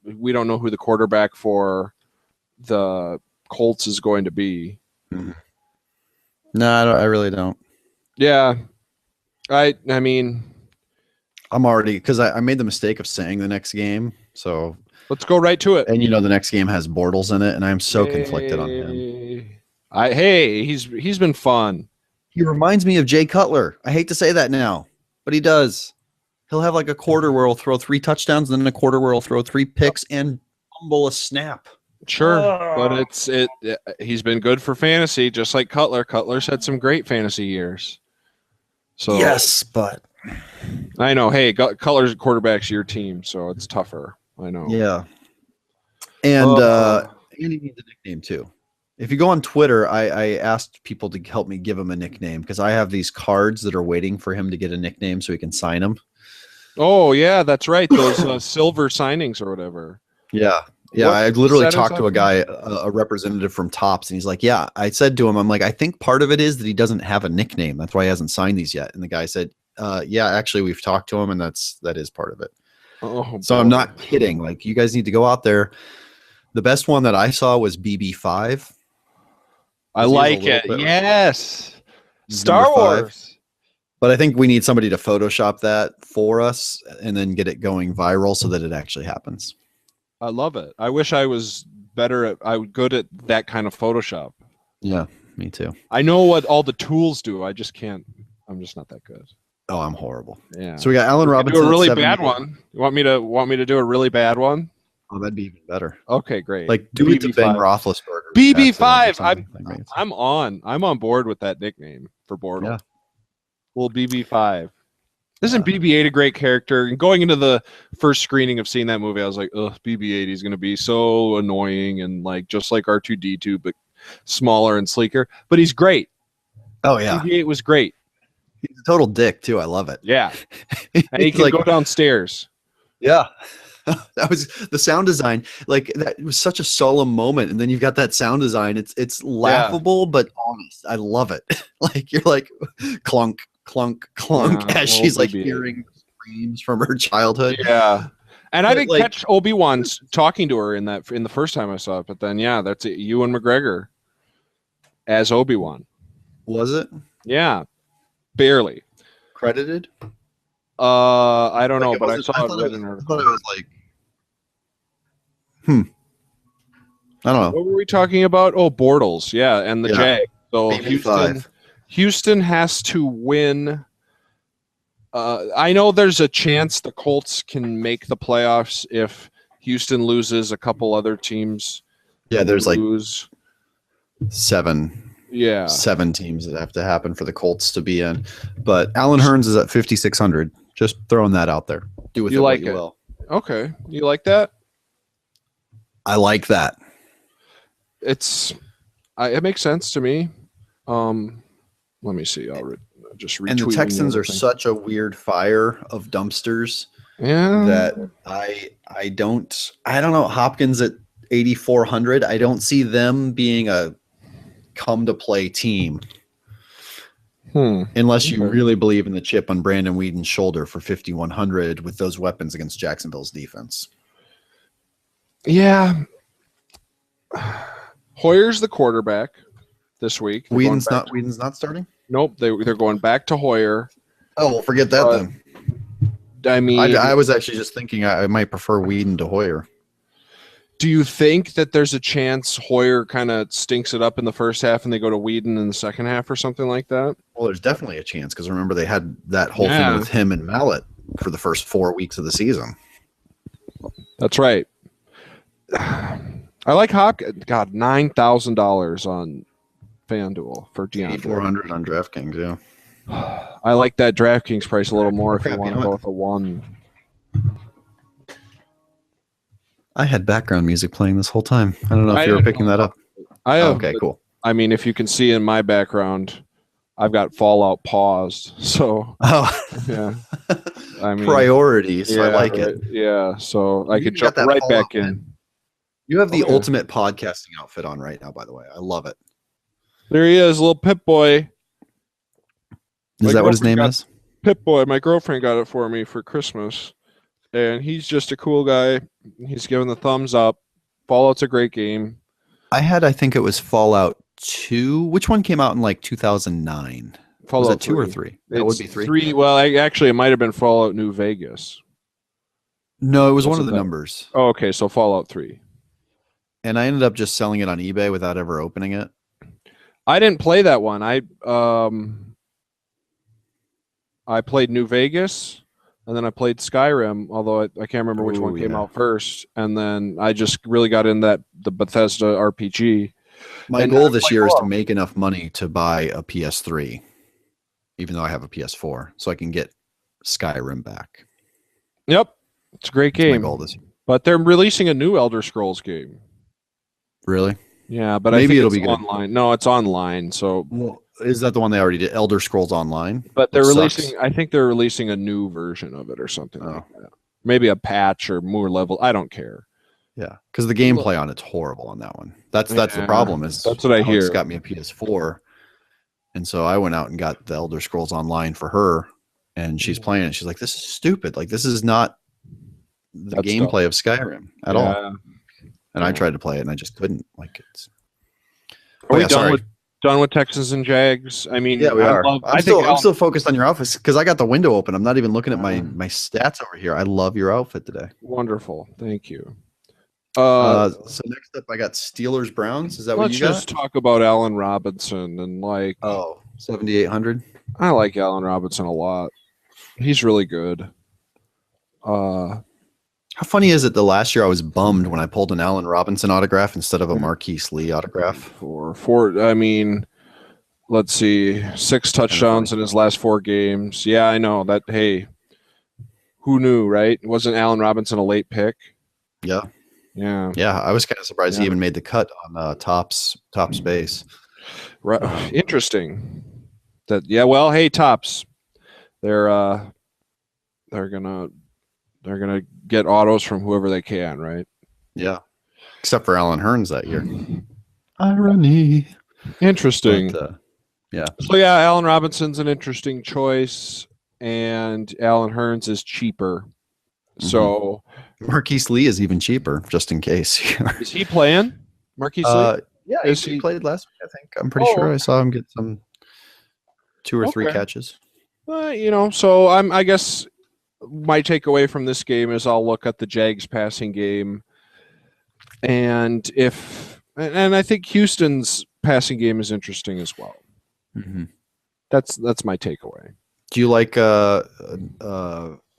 we don't know who the quarterback for the Colts is going to be. Mm-hmm. No, I really don't. Yeah. I mean, I'm already because I made the mistake of saying the next game. So let's go right to it. And the next game has Bortles in it, and I'm so conflicted on him. He's been fun. He reminds me of Jay Cutler. I hate to say that now, but he does. He'll have like a quarter where he'll throw 3 touchdowns, and then a quarter where he'll throw 3 picks and fumble a snap. Sure, but he's been good for fantasy, just like Cutler. Cutler's had some great fantasy years. So yes, but I know. Hey, Cutler's quarterback's your team, so it's tougher. I know. Yeah, and he needs a nickname too. If you go on Twitter, I asked people to help me give him a nickname because I have these cards that are waiting for him to get a nickname so he can sign them. Oh, yeah, that's right. Those silver signings or whatever. Yeah. Yeah, I literally talked to a guy, a representative from Topps, and he's like, yeah, I said to him, I'm like, I think part of it is that he doesn't have a nickname. That's why he hasn't signed these yet. And the guy said, yeah, actually, we've talked to him, and that is part of it. Oh, so I'm not kidding. Like, you guys need to go out there. The best one that I saw was BB5. I like it. Yes. Star Wars. But I think we need somebody to Photoshop that for us and then get it going viral so that it actually happens. I love it. I wish I was good at that kind of Photoshop. Yeah, me too. I know what all the tools do. I just can't. I'm just not that good. Oh, I'm horrible. Yeah. So we got Allen Robinson. Do a really bad one. You want me to do a really bad one? Oh, that'd be even better. Okay, great. Like do it to Ben Roethlisberger. BB5. I'm on board with that nickname for Bortles. Yeah. Little BB5. Isn't BB-8 a great character? And going into the first screening of seeing that movie, I was like, ugh, BB-8 is going to be so annoying and like just like R2-D2, but smaller and sleeker. But he's great. Oh yeah, BB-8 was great. He's a total dick too. I love it. Yeah, and he He's can go downstairs. Yeah. That was the sound design. Like that was such a solemn moment. And then you've got that sound design. It's laughable, but honest. I love it. Like you're like clunk, clunk, clunk as she's like hearing screams from her childhood. Yeah. And I didn't like, catch Obi-Wan's talking to her in the first time I saw it, but then that's it. Ewan McGregor as Obi-Wan. Was it? Yeah. Barely. Credited? I don't know, but I thought it was like I don't know. What were we talking about? Oh, Bortles, yeah, and the Jag. So Houston has to win. I know there's a chance the Colts can make the playoffs if Houston loses. A couple other teams. Yeah, there's lose. Like seven teams that have to happen for the Colts to be in. But Alan Hearns is at 5,600. Just throwing that out there. Do with it what you will. Okay, you like that? I like that. It makes sense to me. Let me see. I'll just retweet. And the Texans are such a weird fire of dumpsters. Yeah. That I don't know. Hopkins at 8,400. I don't see them being a come to play team. Unless you really believe in the chip on Brandon Whedon's shoulder for 5,100 with those weapons against Jacksonville's defense. Yeah. Hoyer's the quarterback this week. Whedon's not starting? Nope, they're going back to Hoyer. Oh, well, forget that then. I mean, I was actually just thinking I might prefer Whedon to Hoyer. Do you think that there's a chance Hoyer kind of stinks it up in the first half and they go to Whedon in the second half or something like that? Well, there's definitely a chance because remember they had that whole thing with him and Mallet for the first 4 weeks of the season. That's right. I like Hopkins. God, $9,000 on FanDuel for DeAndre. 400 on DraftKings, yeah. I like that DraftKings price a little more if you want to go with a 1. I had background music playing this whole time. I don't know if you were picking that up. Okay, cool. I mean, if you can see in my background, I've got Fallout paused. So, yeah. I mean, priorities. I like it. Yeah, so I could jump right back in. You have the ultimate podcasting outfit on right now, by the way. I love it. There he is, little Pip Boy. Is that what his name is? Pip Boy. My girlfriend got it for me for Christmas. And he's just a cool guy. He's giving the thumbs up. Fallout's a great game. I think it was Fallout 2. Which one came out in like 2009? Fallout was that 2 or 3? That would be 3. Well, actually, it might have been Fallout New Vegas. No, it was one of the numbers. Oh, okay, so Fallout 3. And I ended up just selling it on eBay without ever opening it. I didn't play that one. I played New Vegas. And then I played Skyrim, although I can't remember which one came out first. And then I just really got in the Bethesda RPG. My goal this year is to make enough money to buy a PS3, even though I have a PS4, so I can get Skyrim back. Yep. It's a great game. That's my goal this year. But they're releasing a new Elder Scrolls game. Really? Yeah, but maybe I think it'll be online. No, it's online. So is that the one they already did? Elder Scrolls Online? But they're releasing. I think they're releasing a new version of it or something like that. Maybe a patch or more level. I don't care. Yeah, because the gameplay on it's horrible on that one. That's the problem. Is that's what I hear. It's got me a PS4, and so I went out and got the Elder Scrolls Online for her, and she's playing it. She's like, "This is stupid. Like this is not the gameplay of Skyrim at all." And I tried to play it, and I just couldn't. Like it's. Are we done with Texans and Jags? I mean, yeah, we are. I'm still focused on your outfit because I got the window open. I'm not even looking at my stats over here. I love your outfit today. Wonderful, thank you. So next up, I got Steelers Browns. Is that what you got? Let's just talk about Allen Robinson and 7,800. I like Allen Robinson a lot. He's really good. How funny is it? The last year I was bummed when I pulled an Allen Robinson autograph instead of a Marquise Lee autograph. I mean, let's see, 6 touchdowns in his last 4 games. Yeah, I know that. Hey, who knew, right? Wasn't Allen Robinson a late pick? Yeah. Yeah. I was kind of surprised he even made the cut on Top's base. Right. Interesting. Well, hey, Tops. they're gonna get autos from whoever they can, right? Yeah. Except for Alan Hearns that year. Irony. Interesting. But, yeah. So yeah, Allen Robinson's an interesting choice, and Alan Hearns is cheaper. So Marquise Lee is even cheaper, just in case. is he playing? Marquise Lee? Yeah, Is he he- played last week, I think. I'm pretty sure I saw him get some 2 or 3 Okay. catches. So I guess my takeaway from this game is I'll look at the Jags passing game, and I think Houston's passing game is interesting as well. Mm-hmm. That's my takeaway. Do you like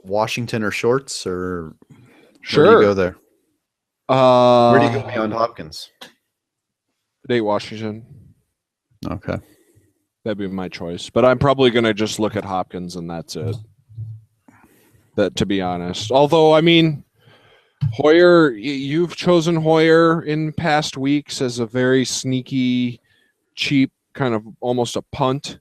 Washington or shorts, or Sure. where do you go there? Where do you go Uh, beyond Hopkins? Nate Washington. Okay. That'd be my choice. But I'm probably going to just look at Hopkins and that's it. That, to be honest. Although, I mean, Hoyer, you've chosen Hoyer in past weeks as a very sneaky, cheap, kind of almost a punt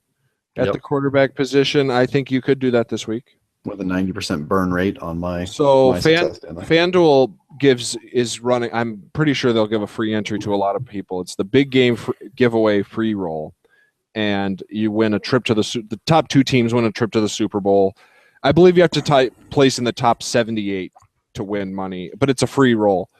at the quarterback position. I think you could do that this week. With a 90% burn rate on my FanDuel is running. I'm pretty sure they'll give a free entry to a lot of people. It's the big game giveaway free roll, and you win a trip to the top 2 teams win a trip to the Super Bowl. I believe you have to place in the top 78 to win money, but it's a free roll.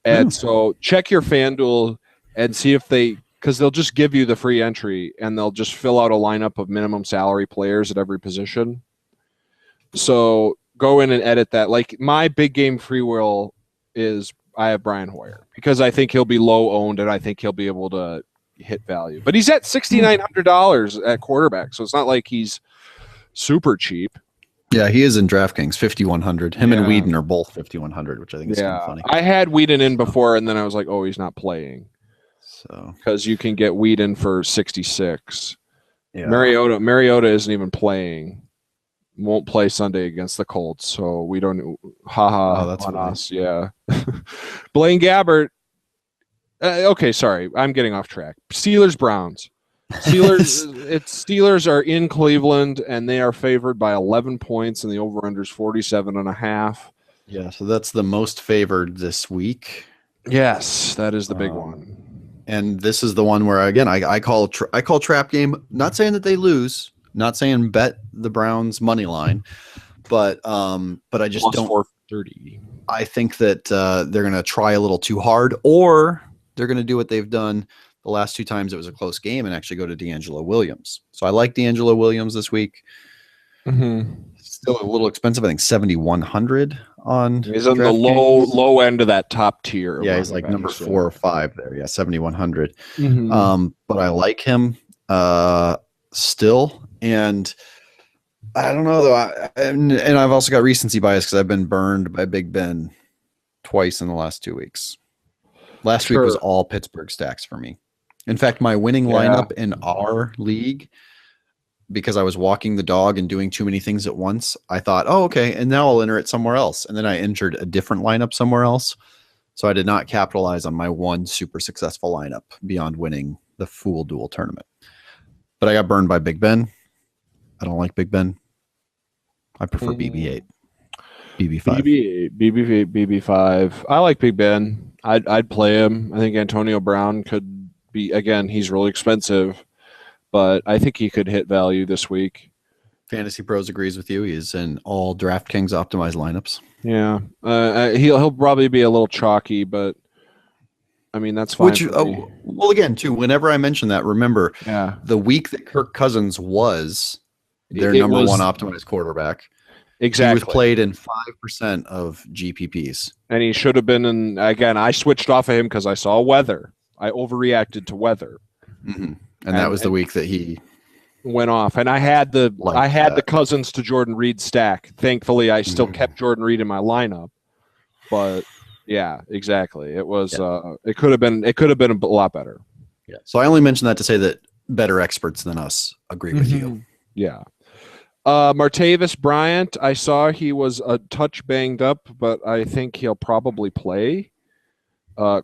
And so check your FanDuel and see if because they'll just give you the free entry and they'll just fill out a lineup of minimum salary players at every position. So go in and edit that. Like my big game free will is I have Brian Hoyer because I think he'll be low owned and I think he'll be able to hit value. But he's at $6,900 at quarterback, so it's not like he's super cheap. Yeah, he is in DraftKings, 5,100. Him and Whedon are both 5,100, which I think is kind of funny. I had Whedon in before, and then I was like, oh, he's not playing. So because you can get Whedon for 66. Yeah. Mariota isn't even playing. Won't play Sunday against the Colts, so we don't. That's on us. Yeah. Blaine Gabbert. Okay, sorry, I'm getting off track. Steelers Browns. Steelers are in Cleveland and they are favored by 11 points and the over-under is 47.5. Yeah, so that's the most favored this week. Yes, that is the big one. And this is the one where again I call trap game. Not saying that they lose. Not saying bet the Browns money line, but I just Plus don't. 430. I think that they're going to try a little too hard, or they're going to do what they've done the last 2 times it was a close game and actually go to D'Angelo Williams. So I like D'Angelo Williams this week. Still a little expensive. I think 7,100 on. He's on the low end of that top tier. Yeah, he's like number 4 or 5 there. Yeah, 7,100. But I like him still, and I don't know though. And I've also got recency bias because I've been burned by Big Ben twice in the last 2 weeks. Last week was all Pittsburgh stacks for me. In fact, my winning lineup in our league, because I was walking the dog and doing too many things at once, I thought, oh, okay, and now I'll enter it somewhere else. And then I entered a different lineup somewhere else. So I did not capitalize on my one super successful lineup beyond winning the Fool Duel tournament. But I got burned by Big Ben. I don't like Big Ben. I prefer BB8. BB5. BB8, BB5. I like Big Ben. I'd play him. I think Antonio Brown could be, again, he's really expensive, but I think he could hit value this week. Fantasy Pros agrees with you. He's in all DraftKings optimized lineups. Yeah. He'll probably be a little chalky, but I mean, that's fine. Well, again, too, whenever I mention that, remember the week that Kirk Cousins was their number 1 optimized quarterback. Exactly. He was played in 5% of GPPs. And he should have been in, again, I switched off of him because I saw weather. I overreacted to weather. And that was the week that he went off. And I had the Cousins to Jordan Reed stack. Thankfully, I still kept Jordan Reed in my lineup. But yeah, exactly. It was it could have been a lot better. Yeah. So I only mentioned that to say that better experts than us agree with you. Yeah. Martavis Bryant, I saw he was a touch banged up, but I think he'll probably play.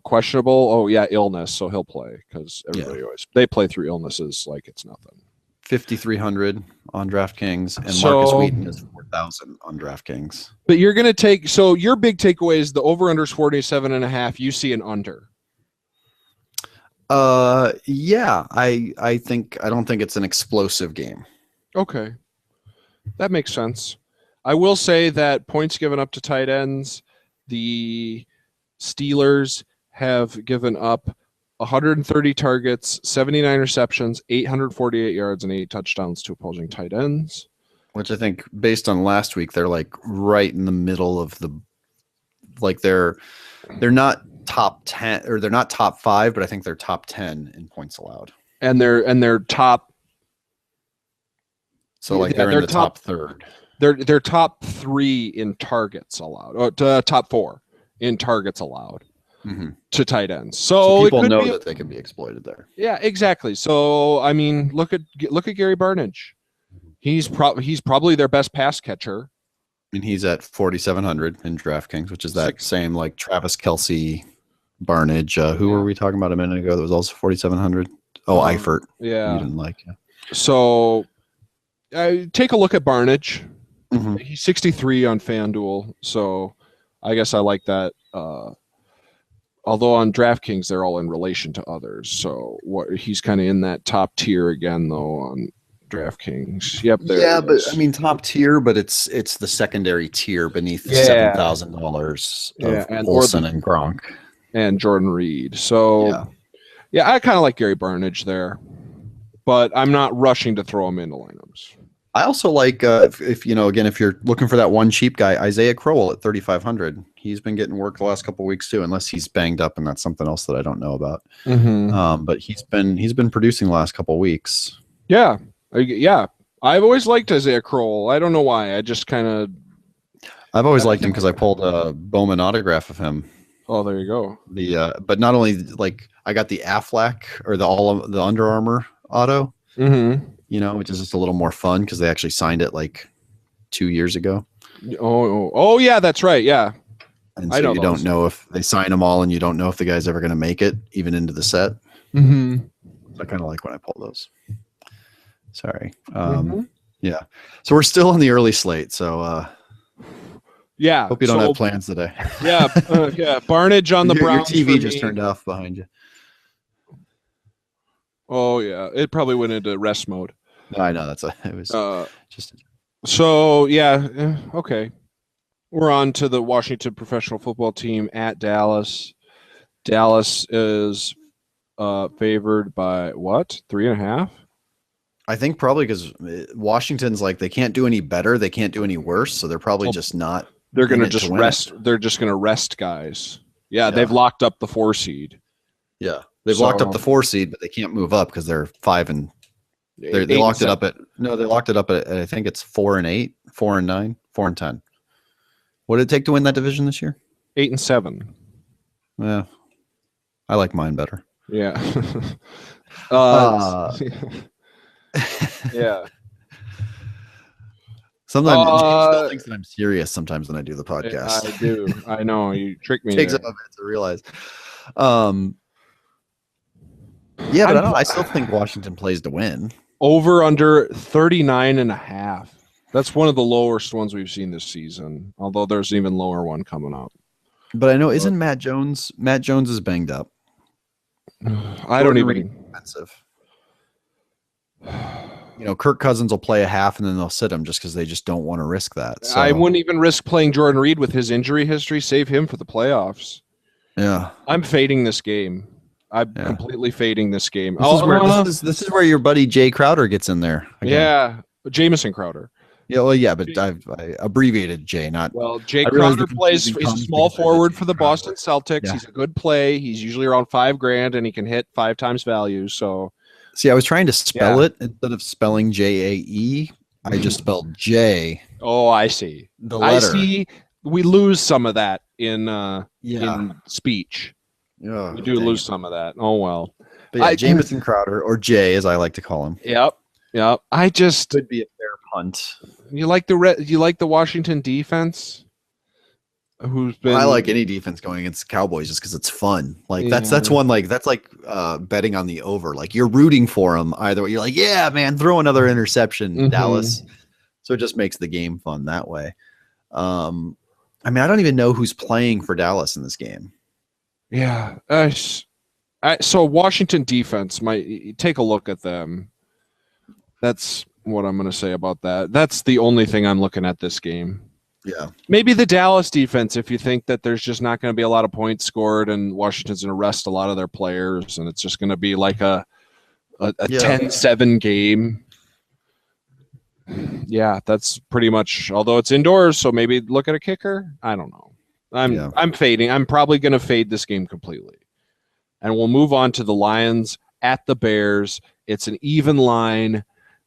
Questionable. Oh yeah, illness, so he'll play because everybody always they play through illnesses like it's nothing. 5,300 on DraftKings, and So- Marcus Wheaton is 4,000 on DraftKings. But you're going to take, so your big takeaway is the over-under is 47.5. You see an under. Yeah, I don't think it's an explosive game. Okay. That makes sense. I will say that points given up to tight ends, the Steelers have given up 130 targets, 79 receptions, 848 yards, and 8 touchdowns to opposing tight ends. Which I think, based on last week, they're like right in the middle of the, like they're not top 10 or they're not top 5, but I think they're top 10 in points allowed. And they're top. So like they're in the top third. They're top 3 in targets allowed, or top 4 in targets allowed to tight ends. So people know that they can be exploited there. Yeah, exactly. So I mean, look at Gary Barnidge. He's probably their best pass catcher. And he's at 4,700 in DraftKings, which is that same like Travis Kelce, Barnidge. Who were we talking about a minute ago that was also 4,700? Oh, Eifert. Yeah. You didn't like. Yeah. So take a look at Barnidge. Mm-hmm. He's 63 on FanDuel, so I guess I like that. Although on DraftKings they're all in relation to others, so he's kind of in that top tier again, though on DraftKings. Yep. Yeah, but I mean top tier, but it's the secondary tier beneath the $7,000 of Olsen and Gronk and Jordan Reed. So yeah, I kind of like Gary Barnidge there, but I'm not rushing to throw him into lineups. I also like if you're looking for that one cheap guy, Isaiah Crowell at 3,500. He's been getting work the last couple of weeks too, unless he's banged up, and that's something else that I don't know about. But he's been producing the last couple of weeks. Yeah. I've always liked Isaiah Crowell. I don't know why. I've always liked him because I pulled a Bowman autograph of him. Oh, there you go. But not only like I got the Aflac or the Under Armour auto. Which is just a little more fun because they actually signed it like 2 years ago. Oh, yeah, that's right. Yeah. And so you don't know if they sign them all, and you don't know if the guy's ever going to make it even into the set. So I kind of like when I pull those. Sorry. Yeah. So we're still in the early slate. So yeah. Hope you don't have plans today. Yeah. Barnidge on the Browns. Your TV just turned off behind you. Oh yeah, it probably went into rest mode. No, I know it was just. So yeah, okay. We're on to the Washington professional football team at Dallas. Dallas is favored by what? 3.5? I think probably because Washington's like they can't do any better, they can't do any worse, so they're probably just not. They're going to just rest. They're just going to rest guys. Yeah, they've locked up the 4 seed. Yeah. They've locked up the 4 seed, but they can't move up because they're 5 and they locked it up at they locked it up at I think it's 4 and 8, 4 and 9, 4 and 10. What did it take to win that division this year? 8 and 7. Yeah, I like mine better. Yeah. Yeah. Sometimes James still thinks that I'm serious sometimes when I do the podcast. I do. I know. You trick me. It takes a minute to realize. Yeah, but I still think Washington plays to win. Over under 39.5. That's one of the lowest ones we've seen this season, although there's an even lower one coming up. But I know, isn't Matt Jones is banged up. I don't even expensive. Kirk Cousins will play a half and then they'll sit him just because they just don't want to risk that. So. I wouldn't even risk playing Jordan Reed with his injury history. Save him for the playoffs. Yeah. I'm fading this game. I'm completely fading this game. This is where your buddy Jay Crowder gets in there. Again. Yeah. Jamison Crowder. Yeah, well, yeah, but I abbreviated Jay, not. Well, Jay Crowder plays. He's a small forward for the Boston Celtics. Yeah. He's a good play. He's usually around $5,000, and he can hit 5 times value. So, see, I was trying to spell it instead of spelling JAE. I just spelled J. Oh, I see. The letter. I see. We lose some of that in speech. Yeah, we do lose some of that. Oh well. But yeah, Jamison Crowder, or Jay, as I like to call him. Yep. I just could be a fair punt. You like the Washington defense? who's been. I like any defense going against the Cowboys just because it's fun. Like Yeah. that's one that's like betting on the over. Like you're rooting for them either way. You're like, yeah, man, throw another interception, Dallas. So it just makes the game fun that way. I mean, I don't even know who's playing for Dallas in this game. Yeah. So Washington defense might take a look at them. That's what I'm going to say about that. That's the only thing I'm looking at this game. Yeah. Maybe the Dallas defense, if you think that there's just not going to be a lot of points scored and Washington's going to rest a lot of their players and it's just going to be like a 10-7 game. Yeah, that's pretty much, although it's indoors, so maybe look at a kicker. I don't know. I'm fading. I'm probably going to fade this game completely. And we'll move on to the Lions at the Bears. It's an even line.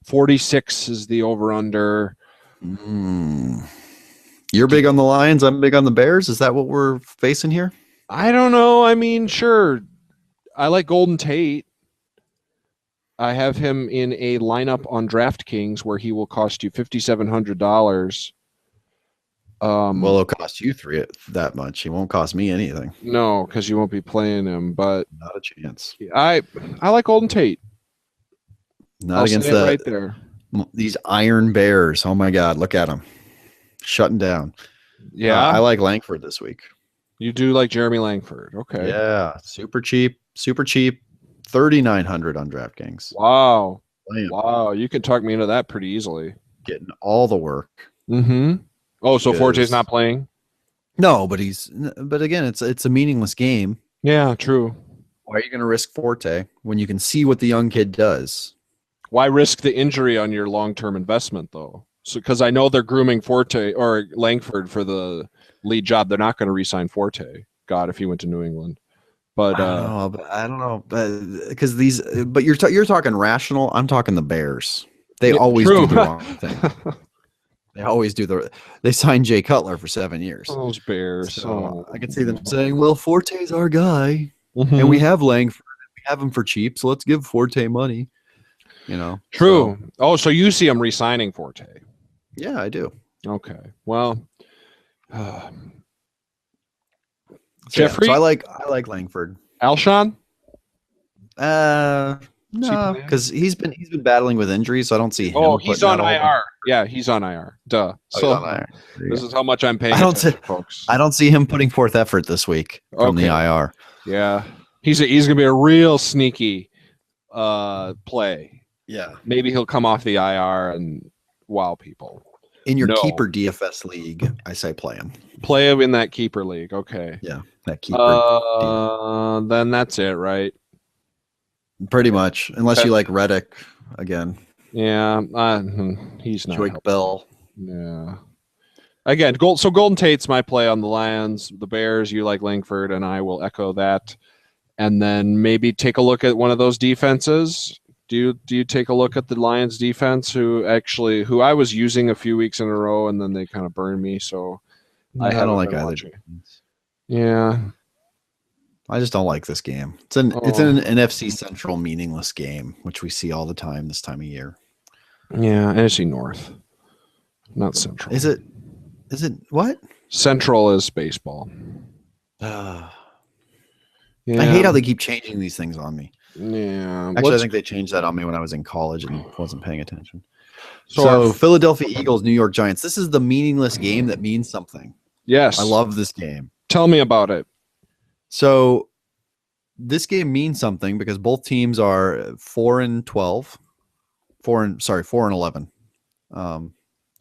46 is the over-under. You're big on the Lions. I'm big on the Bears. Is that what we're facing here? I don't know. I mean, sure. I like Golden Tate. I have him in a lineup on DraftKings where he will cost you $5,700. Well, it'll cost you that much. He won't cost me anything. No, because you won't be playing him. But not a chance. I like Golden Tate. Not against that right there. These Iron Bears. Oh my God, look at them shutting down. Yeah, I like Langford this week. You do like Jeremy Langford. Okay. Yeah, super cheap. 3,900 on DraftKings. Wow. Damn. Wow, you can talk me into that pretty easily. Getting all the work. Oh, so Forte's not playing? No, but again, it's a meaningless game. Yeah, true. Why are you going to risk Forte when you can see what the young kid does? Why risk the injury on your long-term investment, though? So, because I know they're grooming Forte or Langford for the lead job, they're not going to re-sign Forte. God, if he went to New England. But I don't know, because but you're talking rational. I'm talking the Bears. They always do the wrong thing. They signed Jay Cutler for 7 years. Those Bears. So I can see them saying, well, Forte's our guy, and we have Langford. We have him for cheap, so let's give Forte money. True. So, so you see him re-signing Forte? Yeah, I do. Okay. Well, Jeffrey. So I like Langford. Alshon? No, because he's been battling with injuries, so I don't see him. Oh, he's on IR. Yeah, he's on IR. Duh. So on IR. This is how much I'm paying attention, folks. I don't see him putting forth effort this week from the IR. Yeah, he's gonna be a real sneaky play. Yeah, maybe he'll come off the IR and wow people. In your keeper DFS league, I say play him. Play him in that keeper league. Okay. Yeah, that keeper. Then that's it, right? Pretty much, unless you like Reddick again. Yeah, he's not. Drake Bell. Yeah. Again, Golden Tate's my play on the Lions. The Bears, you like Langford, and I will echo that. And then maybe take a look at one of those defenses. Do you take a look at the Lions defense, who I was using a few weeks in a row, and then they kind of burned me. So I don't like either. Yeah. I just don't like this game. It's an NFC Central meaningless game, which we see all the time this time of year. Yeah, NFC North, not Central. Is it what? Central is baseball. Yeah. I hate how they keep changing these things on me. Yeah. Actually, I think they changed that on me when I was in college and wasn't paying attention. So Philadelphia Eagles, New York Giants. This is the meaningless game that means something. Yes. I love this game. Tell me about it. So this game means something because both teams are 4-12. 4-11.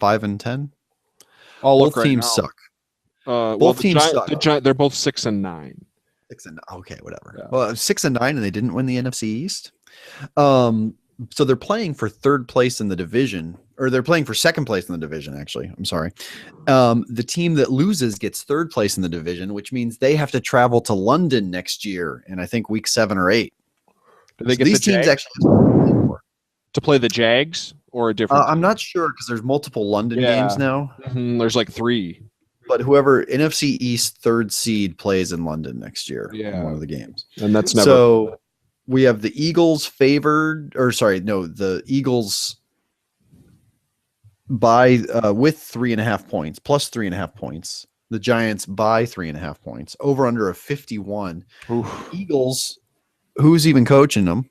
5-10. Both teams suck. Both teams suck. They're both 6-9. 6-9. Okay, whatever. Yeah. Well, 6-9, and they didn't win the NFC East. So they're playing for third place in the division, or they're playing for second place in the division. Actually, I'm sorry. The team that loses gets third place in the division, which means they have to travel to London next year, and I think week 7 or 8. Do they get these teams actually to play the Jags or a different? I'm not sure because there's multiple London games now. There's like 3. But whoever NFC East third seed plays in London next year, in one of the games, and that's never. So we have the Eagles the Eagles by with 3.5 points, plus 3.5 points. the Giants by 3.5 points. Over under a 51. Oof. Eagles, who's even coaching them?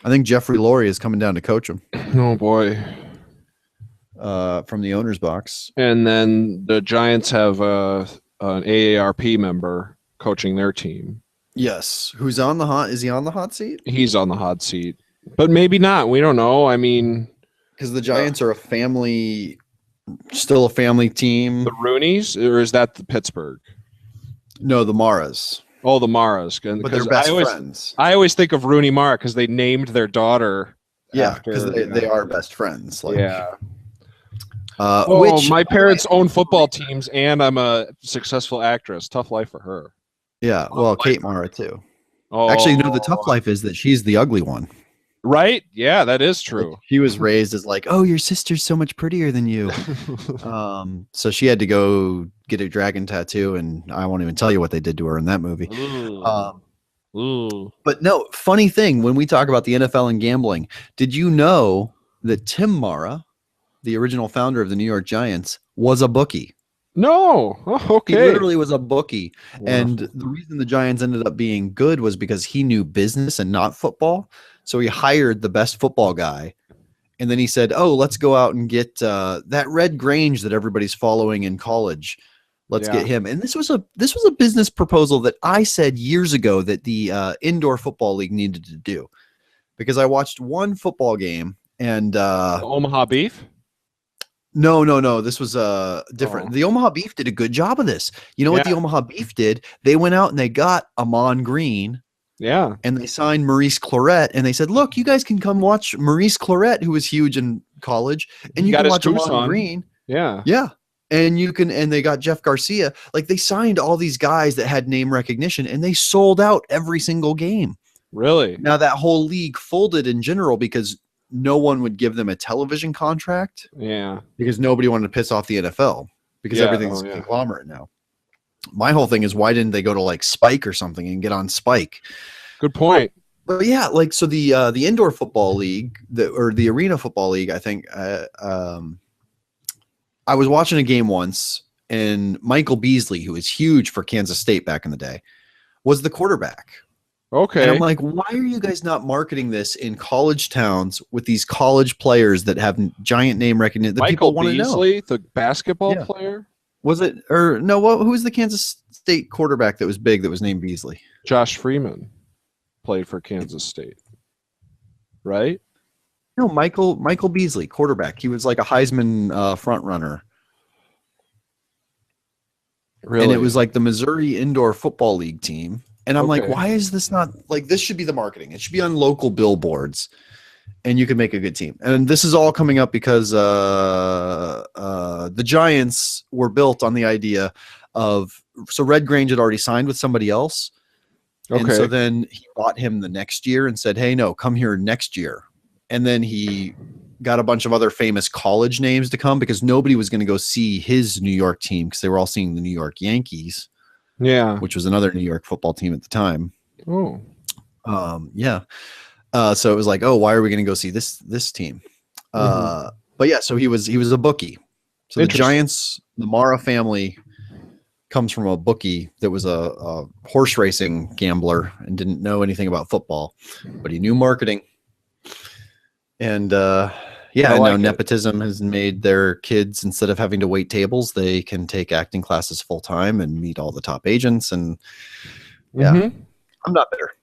I think Jeffrey Lurie is coming down to coach them. Oh boy. From the owner's box. And then the Giants have an AARP member coaching their team. Yes. Who's on the hot? Is he on the hot seat? He's on the hot seat, but maybe not. We don't know. I mean, because the Giants are still a family team. The Rooneys, or is that the Pittsburgh? No, the Maras. Oh, the Maras. But they're best friends. I always think of Rooney Mara because they named their daughter. Yeah, because they are best friends. Like, yeah. Which my parents own football teams, and I'm a successful actress. Tough life for her. Yeah, well, Kate Mara too. Oh, actually, no. The tough life is that she's the ugly one. Right? Yeah, that is true. Like, she was raised as like, oh, your sister's so much prettier than you. So she had to go get a dragon tattoo, and I won't even tell you what they did to her in that movie. But no, funny thing, when we talk about the NFL and gambling, did you know that Tim Mara, the original founder of the New York Giants, was a bookie? No. Oh, okay. He literally was a bookie. Wow. And the reason the Giants ended up being good was because he knew business and not football. So he hired the best football guy. And then he said, oh, let's go out and get that Red Grange that everybody's following in college. Let's get him. And this was a business proposal that I said years ago that the indoor football league needed to do, because I watched one football game and Omaha Beef. No. This was different. The Omaha Beef did a good job of this. You know what the Omaha Beef did? They went out and they got Amon Green. Yeah. And they signed Maurice Clarett, and they said, look, you guys can come watch Maurice Clarett, who was huge in college, and you can watch Amon Green. Yeah. Yeah. And they got Jeff Garcia. Like, they signed all these guys that had name recognition, and they sold out every single game. Really? Now that whole league folded in general because no one would give them a television contract. Yeah. Because nobody wanted to piss off the NFL because everything's a conglomerate now. My whole thing is, why didn't they go to like Spike or something and get on Spike? Good point. But yeah, like, so the indoor football league, or the arena football league, I think, I was watching a game once, and Michael Beasley, who was huge for Kansas State back in the day, was the quarterback. Okay. And I'm like, why are you guys not marketing this in college towns with these college players that have giant name recognition that people want to know? Michael Beasley, the basketball player? Was it, or no, who was the Kansas State quarterback that was big that was named Beasley? Josh Freeman played for Kansas State, right? No, Michael Beasley, quarterback. He was like a Heisman front runner. Really? And it was like the Missouri Indoor Football League team. And I'm like, why is this not, like, this should be the marketing. It should be on local billboards, and you can make a good team. And this is all coming up because the Giants were built on the idea of, so Red Grange had already signed with somebody else. And so then he bought him the next year and said, hey, no, come here next year. And then he got a bunch of other famous college names to come because nobody was going to go see his New York team because they were all seeing the New York Yankees. Yeah. Which was another New York football team at the time. Oh. Yeah. So it was like, oh, why are we going to go see this team? But yeah, so he was a bookie. So the Giants, the Mara family comes from a bookie that was a horse racing gambler and didn't know anything about football, but he knew marketing. And now nepotism has made their kids, instead of having to wait tables, they can take acting classes full time and meet all the top agents. And I'm not bitter.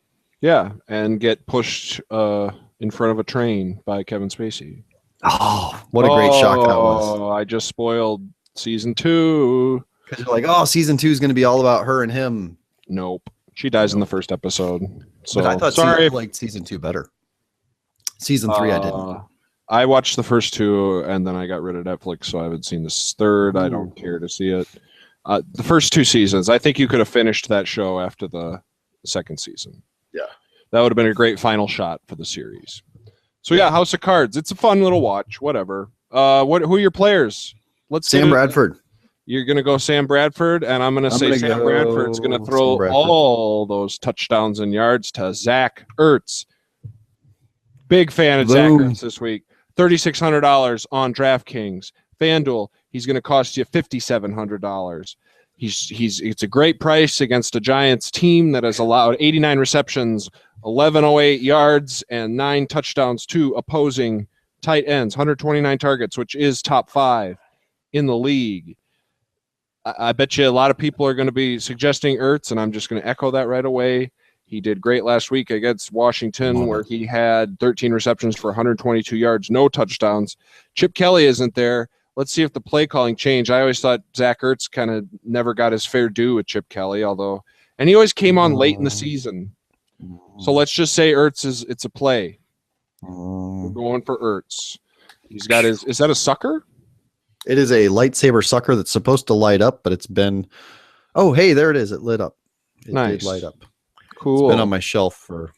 Yeah, and get pushed in front of a train by Kevin Spacey. Oh, what a great shock that was! Oh, I just spoiled season 2. Because you're like, oh, season 2 is going to be all about her and him. Nope, she dies in the first episode. So but I thought I liked season 2 better. Season 3, I didn't. I watched the first 2, and then I got rid of Netflix, so I haven't seen this third. I don't care to see it. The first 2 seasons, I think you could have finished that show after the second season. Yeah. That would have been a great final shot for the series. So yeah, House of Cards. It's a fun little watch. Whatever. Who are your players? Sam Bradford. You're gonna go Sam Bradford, and I'm gonna say Sam Bradford's gonna throw all those touchdowns and yards to Zach Ertz. Big fan of Zach Ertz this week. $3,600 on DraftKings. FanDuel, he's gonna cost you $5,700. It's a great price against a Giants team that has allowed 89 receptions, 1108 yards, and 9 touchdowns to opposing tight ends, 129 targets, which is top 5 in the league. I bet you a lot of people are going to be suggesting Ertz, and I'm just going to echo that right away. He did great last week against Washington, where he had 13 receptions for 122 yards, no touchdowns. Chip Kelly isn't there. Let's see if the play calling changed. I always thought Zach Ertz kind of never got his fair due with Chip Kelly, and he always came on late in the season. So let's just say it's a play. We're going for Ertz. He's got is that a sucker? It is a lightsaber sucker that's supposed to light up, but it's been, oh, hey, there it is. It lit up. It did light up. Cool. It's been on my shelf for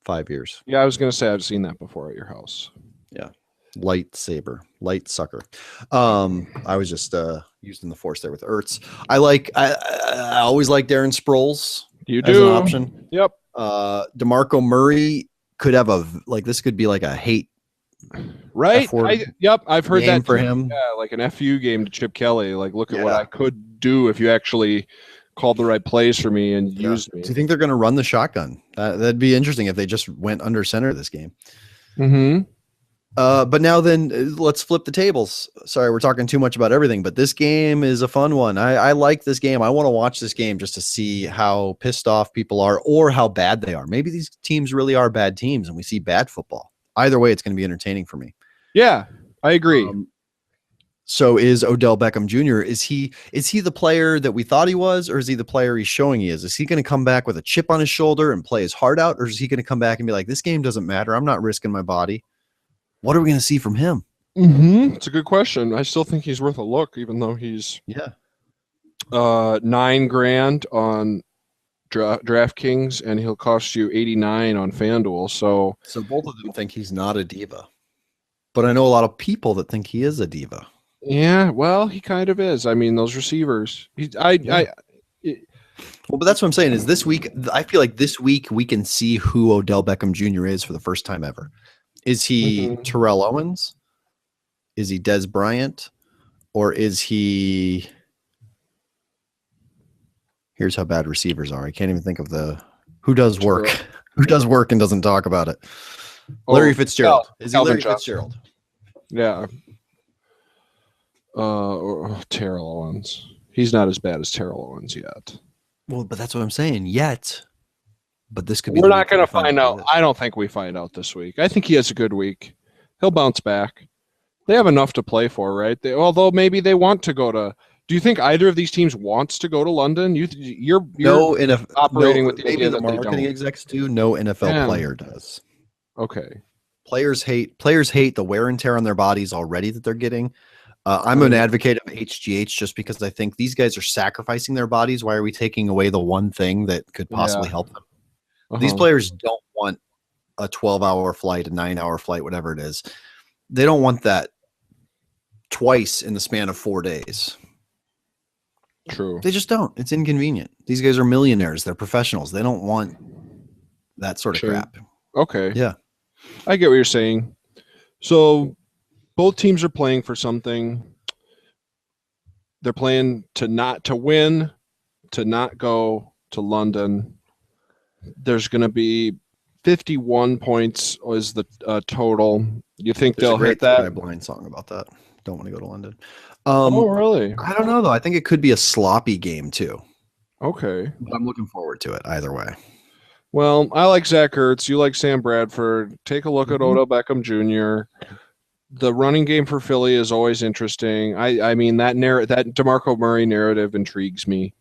5 years. Yeah, I was going to say I've seen that before at your house. Yeah. Lightsaber, light sucker. I was just using the force there with Ertz. I always like Darren Sproles. You as do an option. Yep. DeMarco Murray could have this could be like a hate. Right. I've heard that for him. Yeah, like an FU game to Chip Kelly. Like, look at what I could do if you actually called the right plays for me and used me. Do you think they're going to run the shotgun? That'd be interesting if they just went under center this game. Mm-hmm. But now then, let's flip the tables. Sorry, we're talking too much about everything, but this game is a fun one. I like this game. I want to watch this game just to see how pissed off people are or how bad they are. Maybe these teams really are bad teams and we see bad football. Either way, it's going to be entertaining for me. Yeah, I agree. So is Odell Beckham Jr., is he the player that we thought he was, or is he the player he's showing he is? Is he going to come back with a chip on his shoulder and play his heart out, or is he going to come back and be like, this game doesn't matter, I'm not risking my body? What are we going to see from him? It's a good question. I still think he's worth a look, even though he's $9,000 on DraftKings, and he'll cost you 89 on FanDuel. So both of them think he's not a diva, but I know a lot of people that think he is a diva. Yeah, well, he kind of is. I mean, those receivers. Well, but that's what I'm saying is this week, I feel like this week we can see who Odell Beckham Jr. is for the first time ever. Is he Terrell Owens? Is he Des Bryant? Or is he... Here's how bad receivers are. I can't even think of who does work. Who does work and doesn't talk about it. Larry Fitzgerald. Is he Larry Fitzgerald? Yeah. Or Terrell Owens. He's not as bad as Terrell Owens yet. Well, but that's what I'm saying. Yet. But this could be. We're not going to find out. I don't think we find out this week. I think he has a good week. He'll bounce back. They have enough to play for, right? Although maybe they want to go to. Do you think either of these teams wants to go to London? You're operating with the idea that marketing execs do. No NFL player does. Okay. Players hate the wear and tear on their bodies already that they're getting. I'm an advocate of HGH just because I think these guys are sacrificing their bodies. Why are we taking away the one thing that could possibly help them? These players don't want a 12-hour flight, a 9-hour flight, whatever it is. They don't want that twice in the span of 4 days. True. They just don't. It's inconvenient. These guys are millionaires. They're professionals. They don't want that sort of crap. Okay. Yeah. I get what you're saying. So both teams are playing for something. They're playing to win, to not go to London. There's going to be 51 points is the total. You think they'll hit that? A blind song about that. Don't want to go to London. Oh, really? I don't know, though. I think it could be a sloppy game, too. Okay. But I'm looking forward to it either way. Well, I like Zach Ertz. You like Sam Bradford. Take a look at Odell Beckham Jr. The running game for Philly is always interesting. I mean, that DeMarco Murray narrative intrigues me.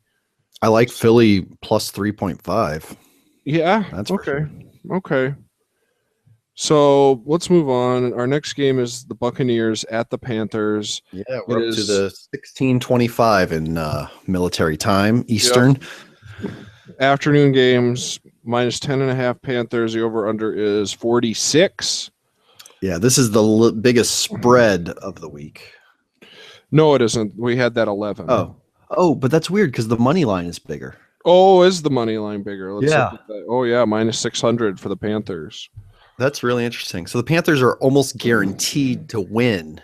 I like Philly plus 3.5. Yeah. That's okay. Okay. So let's move on. Our next game is the Buccaneers at the Panthers. Yeah, we're up to the 16:25 in military time, Eastern. Yep. Afternoon games, minus 10.5 Panthers. The over-under is 46. Yeah, this is the biggest spread of the week. No, it isn't. We had that 11. Oh, but that's weird because the money line is bigger. Oh, is the money line bigger? Let's look at that. Oh, yeah, minus 600 for the Panthers. That's really interesting. So the Panthers are almost guaranteed to win.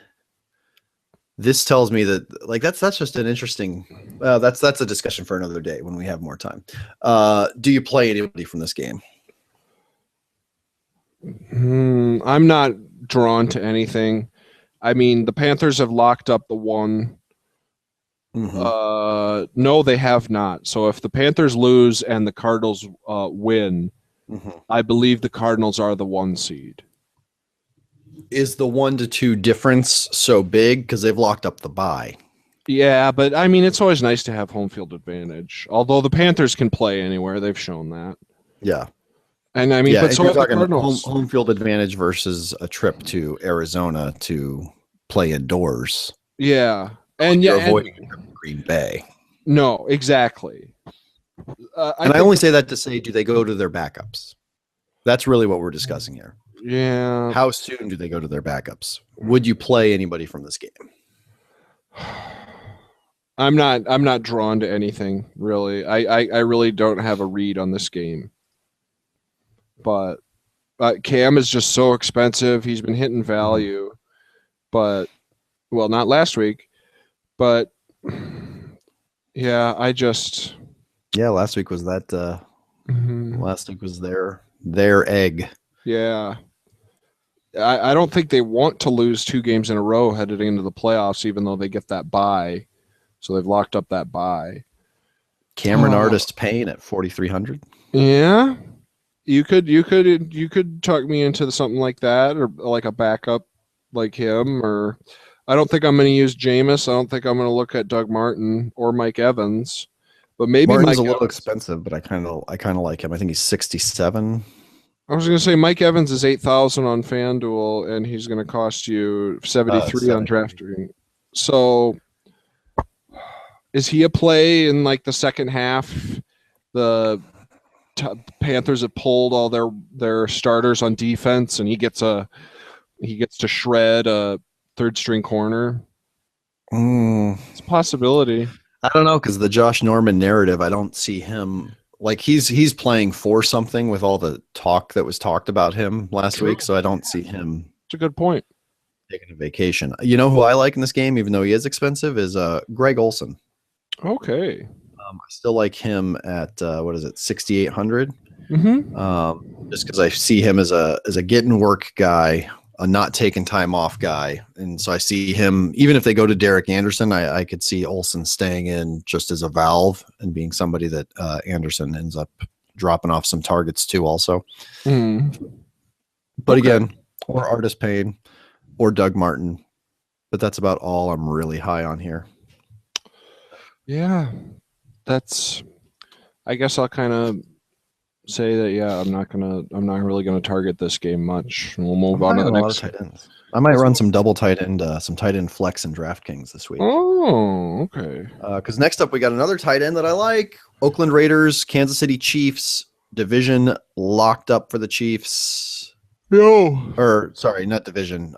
this tells me that like that's just an interesting. That's a discussion for another day when we have more time. Do you play anybody from this game? I'm not drawn to anything. I mean, the Panthers have locked up the one. No, they have not. So if the Panthers lose and the Cardinals win, I believe the Cardinals are the 1 seed. Is the 1-2 difference so big because they've locked up the bye? Yeah, but I mean, it's always nice to have home field advantage. Although the Panthers can play anywhere, they've shown that. Yeah. And I mean, but so you're the talking Cardinals. home field advantage versus a trip to Arizona to play indoors. Yeah, and you're avoiding Green Bay. No, exactly. I only say that to say, do they go to their backups? That's really what we're discussing here. Yeah. How soon do they go to their backups? Would you play anybody from this game? I'm not drawn to anything really. I really don't have a read on this game. But Cam is just so expensive. He's been hitting value, but well, not last week, but yeah, last week was that. Last week was their egg. Yeah. I don't think they want to lose 2 games in a row headed into the playoffs, even though they get that bye. So they've locked up that bye. Cameron Artist Payne at 4,300. Yeah, you could talk me into something like that, or like a backup like him. Or I don't think I'm going to use Jameis. I don't think I'm going to look at Doug Martin or Mike Evans. But maybe Martin's a little expensive, but I kind of like him. I think he's 67. I was going to say Mike Evans is 8,000 on FanDuel, and he's going to cost you 73 on DraftKings. So, is he a play in like the second half? The Panthers have pulled all their starters on defense, and he gets to shred a third string corner. It's a possibility. I don't know, because the Josh Norman narrative, I don't see him. Like he's playing for something with all the talk that was talked about him last week, so I don't see him. It's a good point. Taking a vacation. You know who I like in this game, even though he is expensive, is Greg Olsen. Okay. I still like him at 6,800. Just because I see him as a getting work guy, a not taking time off guy, and so I see him. Even if they go to Derek Anderson, I could see Olsen staying in just as a valve and being somebody that Anderson ends up dropping off some targets to also. But again, or Artist Payne or Doug Martin, but that's about all I'm really high on here. Yeah, I guess I'll kind of say that. Yeah, I'm not really gonna target this game much. We'll move on to the next. Tight ends. I might run some double tight end, some tight end flex in DraftKings this week. Oh, okay. Because next up we got another tight end that I like: Oakland Raiders, Kansas City Chiefs. Division locked up for the Chiefs. No, or sorry, not division.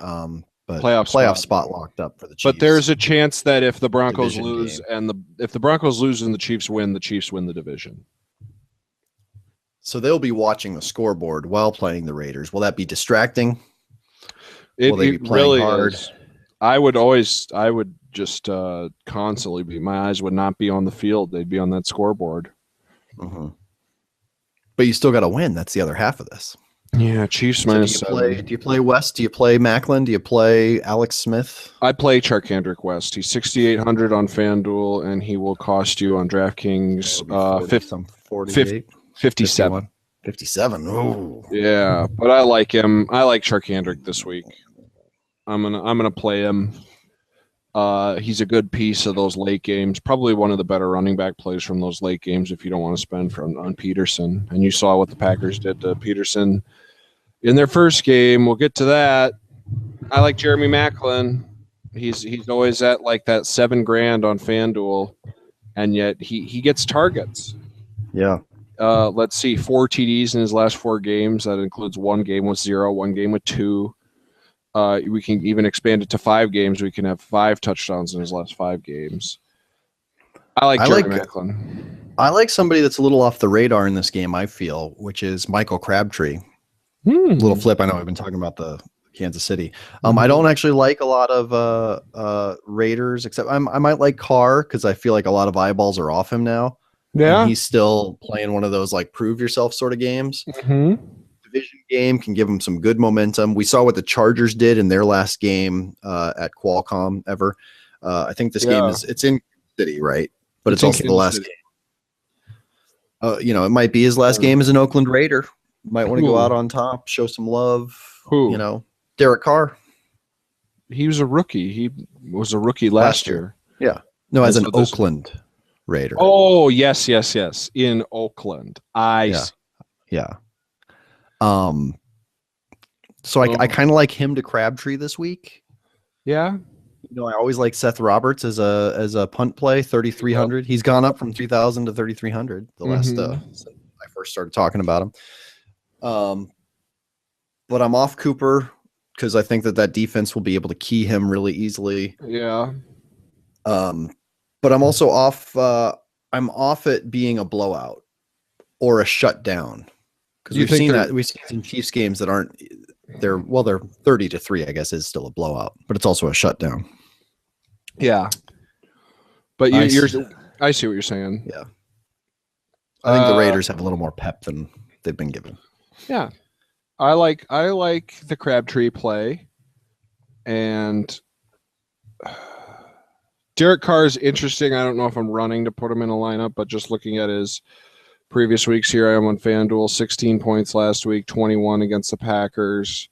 But playoff spot locked up for the Chiefs. But there's a chance that if the Broncos lose if the Broncos lose and the Chiefs win the division. So they'll be watching the scoreboard while playing the Raiders. Will that be distracting? Will they be playing really hard? I would just constantly be. My eyes would not be on the field; they'd be on that scoreboard. But you still got to win. That's the other half of this. Yeah, Chiefs minus 7. Do you play West? Do you play Macklin? Do you play Alex Smith? I play Charkandrick West. He's 6,800 on FanDuel, and he will cost you on DraftKings 57. 57. Oh, yeah, but I like him. I like Charkandrick this week. I'm gonna play him. He's a good piece of those late games. Probably one of the better running back plays from those late games if you don't want to spend on Peterson. And you saw what the Packers did to Peterson in their first game. We'll get to that. I like Jeremy Macklin. He's always at like that $7,000 on FanDuel, and yet he gets targets. Yeah. Let's see, 4 TDs in his last 4 games. That includes 1 game with 0, 1 game with 2. We can even expand it to 5 games. We can have 5 touchdowns in his last 5 games. I like Jeremy Macklin. I like somebody that's a little off the radar in this game, I feel, which is Michael Crabtree. Little flip. I know we've been talking about the Kansas City. I don't actually like a lot of Raiders, except I might like Carr because I feel like a lot of eyeballs are off him now. Yeah. And he's still playing one of those like prove yourself sort of games. Mm-hmm. Division game can give him some good momentum. We saw what the Chargers did in their last game at Qualcomm ever. I think this game it's in City, right? But it's also the last game. It might be his last game as an Oakland Raider. Might want to go out on top, show some love. Derek Carr. He was a rookie. He was a rookie last year. Yeah. No, as an Oakland Raider. Oh, yes. In Oakland. See. Yeah. So I kind of like him to Crabtree this week. Yeah. I always like Seth Roberts as a punt play, 3,300. He's gone up from 3,000 to 3,300 the last since I first started talking about him. But I'm off Cooper because I think that defense will be able to key him really easily. Yeah. But I'm also off. I'm off it being a blowout or a shutdown because we've seen some Chiefs games that aren't. They're 30-3. I guess is still a blowout, but it's also a shutdown. Yeah. But I see what you're saying. Yeah. I think the Raiders have a little more pep than they've been given. Yeah. I like the Crabtree play, and Derek Carr is interesting. I don't know if I'm running to put him in a lineup, but just looking at his previous weeks here, I am on FanDuel. 16 points last week, 21 against the Packers,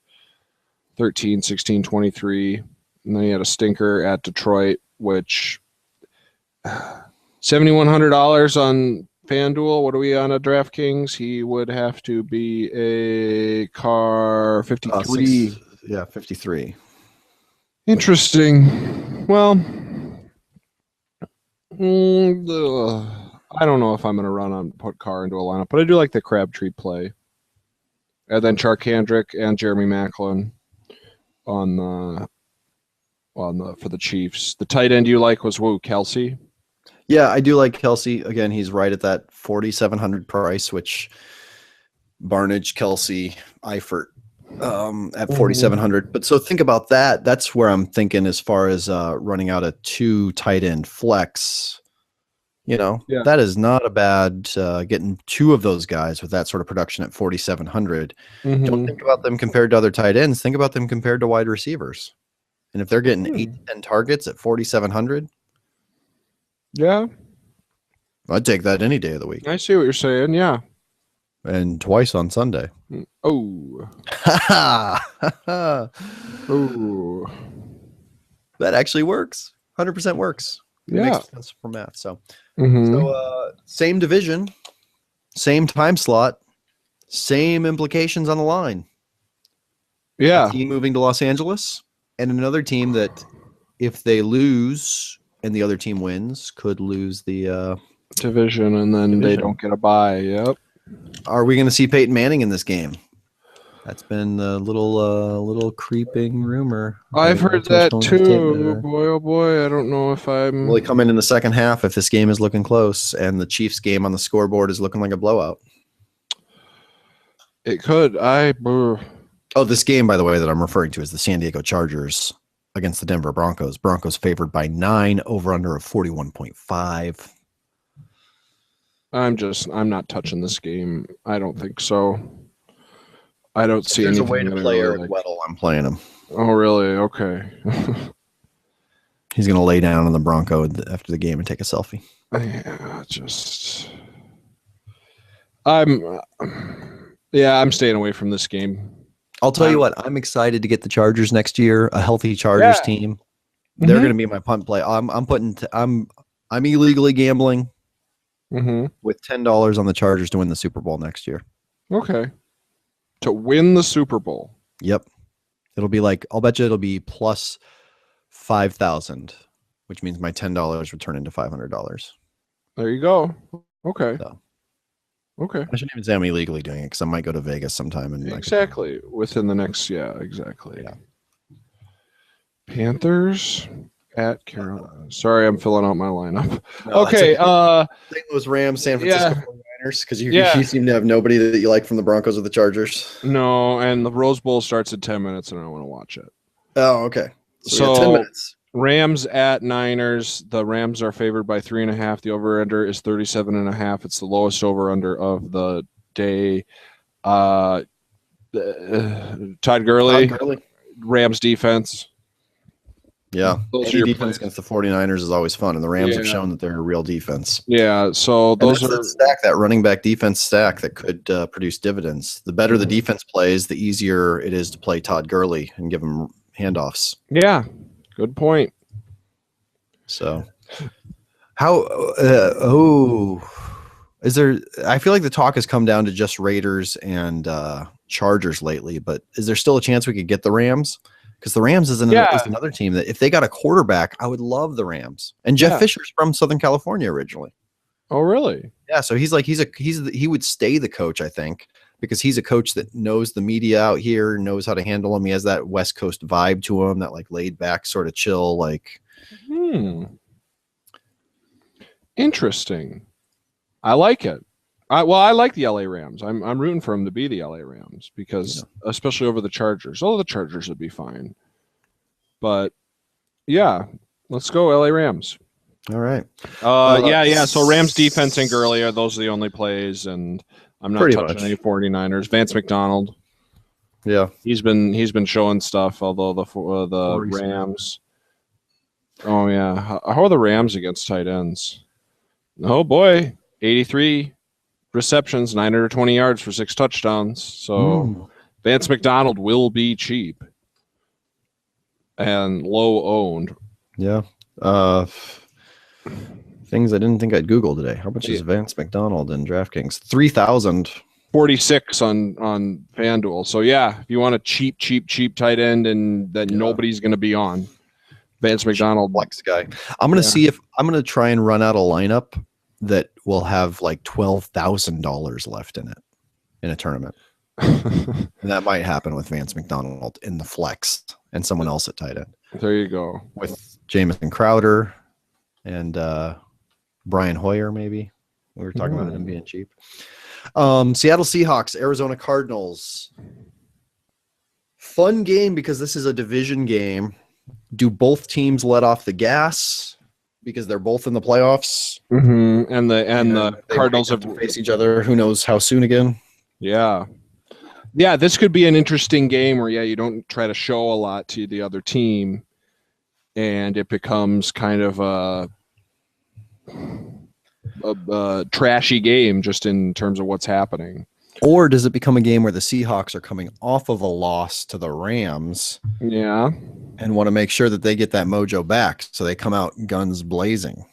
13, 16, 23. And then he had a stinker at Detroit, which $7,100 on FanDuel. What are we on at DraftKings? He would have to be a Carr 53. 53. Interesting. Well, I don't know if I'm going to put Carr into a lineup, but I do like the Crabtree play. And then Charkandrick and Jeremy Maclin for the Chiefs. The tight end you like was Kelsey? Yeah, I do like Kelsey. Again, he's right at that 4,700 price, which Barnage, Kelsey, Eifert at 4,700. But so think about that. That's where I'm thinking as far as running out a 2 tight end flex. That is not a bad getting 2 of those guys with that sort of production at 4,700. Don't think about them compared to other tight ends. Think about them compared to wide receivers. And if they're getting 8 to 10 targets at 4,700, yeah, I'd take that any day of the week. I see what you're saying. Yeah, and twice on Sunday. Oh, oh, that actually works. 100% works. It makes sense for math. So, same division, same time slot, same implications on the line. Yeah, a team moving to Los Angeles, and another team that, if they lose and the other team wins, could lose the division, and then they don't get a bye. Yep. Are we going to see Peyton Manning in this game? That's been a little creeping rumor. I've heard that too. Oh boy, I don't know if I'm. Will he come in the second half if this game is looking close and the Chiefs game on the scoreboard is looking like a blowout? It could. Oh, this game, by the way, that I'm referring to is the San Diego Chargers against the Denver Broncos. Broncos favored by 9, over under of 41.5. I'm not touching this game. I don't think so. I don't see anything. There's a way to play Eric Weddle. I'm playing him. Oh, really? Okay. He's going to lay down on the Bronco after the game and take a selfie. Yeah, I'm staying away from this game. I'll tell you what, I'm excited to get the Chargers next year, a healthy Chargers team. They're going to be my punt play. I'm illegally gambling with $10 on the Chargers to win the Super Bowl next year. Okay. To win the Super Bowl. Yep. It'll be I'll bet you it'll be plus 5,000, which means my $10 would turn into $500. There you go. Okay. So, okay. I shouldn't even say I'm illegally doing it because I might go to Vegas sometime. And exactly. Within the next, exactly. Yeah. Panthers at Carolina. Sorry, I'm filling out my lineup. No, okay. St. Louis Rams, San Francisco 49ers. 49ers? Because you seem to have nobody that you like from the Broncos or the Chargers. No, and the Rose Bowl starts in 10 minutes, and I don't want to watch it. Oh, okay. So we got 10 minutes. Rams at Niners. The Rams are favored by 3.5. The over-under is 37.5. It's the lowest over-under of the day. Todd Gurley, Rams defense. Yeah, any defense against the 49ers is always fun, and the Rams have shown that they're a real defense. Yeah, so those are that running back defense stack that could produce dividends. The better the defense plays, the easier it is to play Todd Gurley and give him handoffs. Yeah, good point. So, is there? I feel like the talk has come down to just Raiders and Chargers lately, but is there still a chance we could get the Rams? Because the Rams is another team that if they got a quarterback, I would love the Rams. And Jeff Fisher's from Southern California originally. Oh, really? Yeah. So he would stay the coach, I think, because he's a coach that knows the media out here, knows how to handle them. He has that West Coast vibe to him, that like laid back, sort of chill, like. Interesting. I like it. I like the LA Rams. I'm rooting for them to be the LA Rams because especially over the Chargers. Although the Chargers would be fine. But yeah, let's go LA Rams. All right. So Rams defense and Gurley those are the only plays, and I'm not touching any 49ers. Vance McDonald. Yeah. He's been showing stuff, although the Rams. Oh yeah. How are the Rams against tight ends? Oh boy. 83 receptions, 920 yards for 6 touchdowns. So Vance McDonald will be cheap and low owned. Yeah. Things I didn't think I'd Google today. How much is Vance McDonald in DraftKings? 3,000. 46 on FanDuel. So yeah, if you want a cheap tight end and that nobody's going to be on, Vance McDonald flex guy. I'm going to see if I'm going to try and run out a lineup that will have like $12,000 left in it in a tournament. And that might happen with Vance McDonald in the flex and someone else at tight end. There you go. With Jamison Crowder and Brian Hoyer, maybe. We were talking about him being cheap. Seattle Seahawks, Arizona Cardinals. Fun game because this is a division game. Do both teams let off the gas because they're both in the playoffs? And the Cardinals have to face each other. Who knows how soon again? Yeah. This could be an interesting game where you don't try to show a lot to the other team, and it becomes kind of a trashy game just in terms of what's happening. Or does it become a game where the Seahawks are coming off of a loss to the Rams? Yeah. And want to make sure that they get that mojo back. So they come out guns blazing.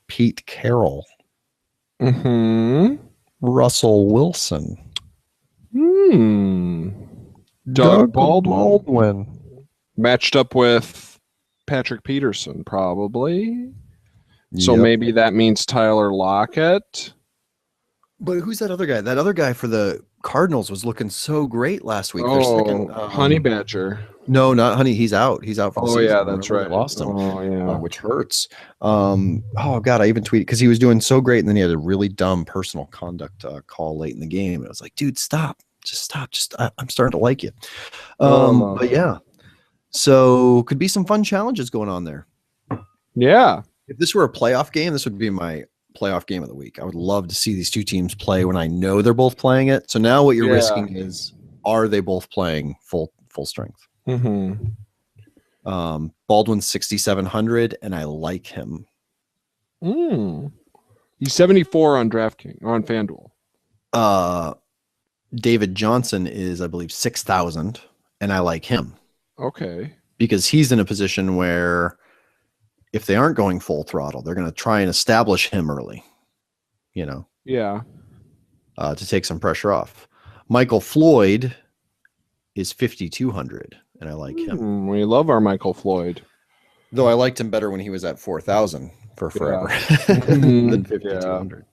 Pete Carroll. Russell Wilson. Doug Baldwin. Matched up with Patrick Peterson, probably. So maybe that means Tyler Lockett. But who's that other guy? That other guy for the Cardinals was looking so great last week. Honey Badger. No, not Honey. He's out. He's out for the season. Yeah, that's right. They lost him. Which hurts. God, I even tweeted because he was doing so great, and then he had a really dumb personal conduct call late in the game. And I was like, dude, stop. Just stop. I'm starting to like you. But yeah. So could be some fun challenges going on there. Yeah. If this were a playoff game, this would be my playoff game of the week. I would love to see these two teams play when I know they're both playing it. So now what you're risking is, are they both playing full strength? Baldwin's 6,700, and I like him. He's 74 on DraftKings or on FanDuel. David Johnson is, I believe, 6,000, and I like him. Okay. Because he's in a position where if they aren't going full throttle, they're going to try and establish him early, Yeah. To take some pressure off. Michael Floyd is 5,200, and I like him. We love our Michael Floyd. Though I liked him better when he was at 4,000 for forever than 5,200.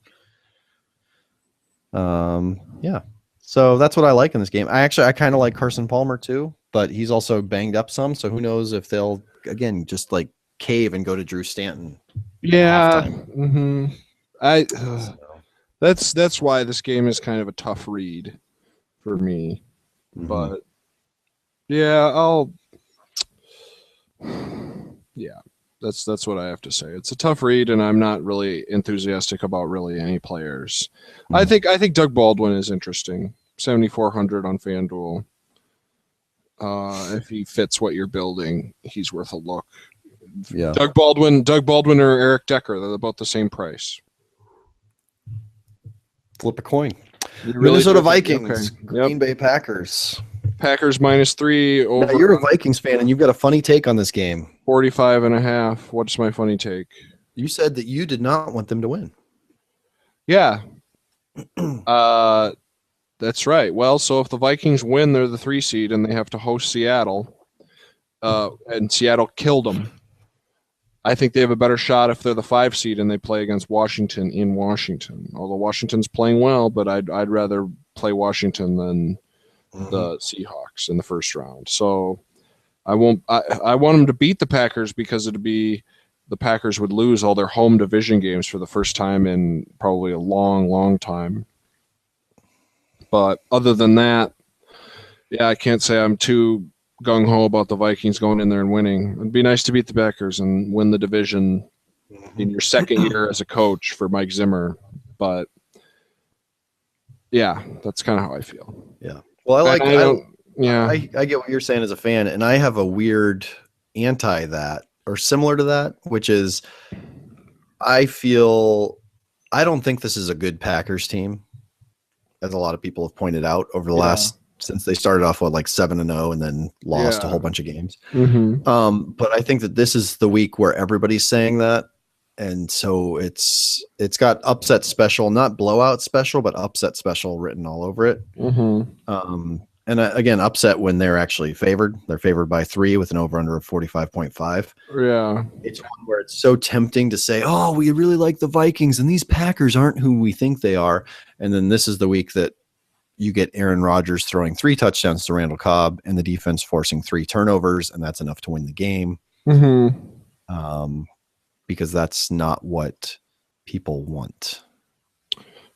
Yeah. So that's what I like in this game. I kind of like Carson Palmer too, but he's also banged up some. So who knows if they'll, again, just like cave and go to Drew Stanton. Yeah. That's why this game is kind of a tough read for me. Mhm. But yeah, yeah, that's what I have to say. It's a tough read, and I'm not really enthusiastic about really any players. I think Doug Baldwin is interesting. 7,400 on FanDuel. If he fits what you're building, he's worth a look. Yeah. Doug Baldwin, or Eric Decker, they're about the same price. Flip a coin. Really Minnesota do? Vikings, Okay. Green Yep. Bay Packers. Packers -3 over. Now, you're a Vikings fan, and you've got a funny take on this game. 45.5. What's my funny take? You said that you did not want them to win. Yeah. That's right. Well, so if the Vikings win, they're the 3 seed, and they have to host Seattle. And Seattle killed them. I think they have a better shot if they're the 5 seed and they play against Washington in Washington. Although Washington's playing well, but I'd rather play Washington than the Seahawks in the first round. So I want them to beat the Packers because the Packers would lose all their home division games for the first time in probably a long, long time. But other than that, yeah, I can't say I'm too gung-ho about the Vikings going in there and winning. It'd be nice to beat the Packers and win the division in your second year as a coach for Mike Zimmer. But yeah, that's kind of how I feel. Yeah. Well, I get what you're saying as a fan, and I have a weird anti that or similar to that, which is I don't think this is a good Packers team, as a lot of people have pointed out over the last since they started off with like 7-0 and then lost a whole bunch of games. But I think that this is the week where everybody's saying that. And so it's got upset special, not blowout special, but upset special written all over it. And again, upset when they're actually favored. They're favored by 3 with an over-under of 45.5. Yeah. It's one where it's so tempting to say, oh, we really like the Vikings, and these Packers aren't who we think they are. And then this is the week that you get Aaron Rodgers throwing 3 touchdowns to Randall Cobb and the defense forcing 3 turnovers, and that's enough to win the game. Because that's not what people want.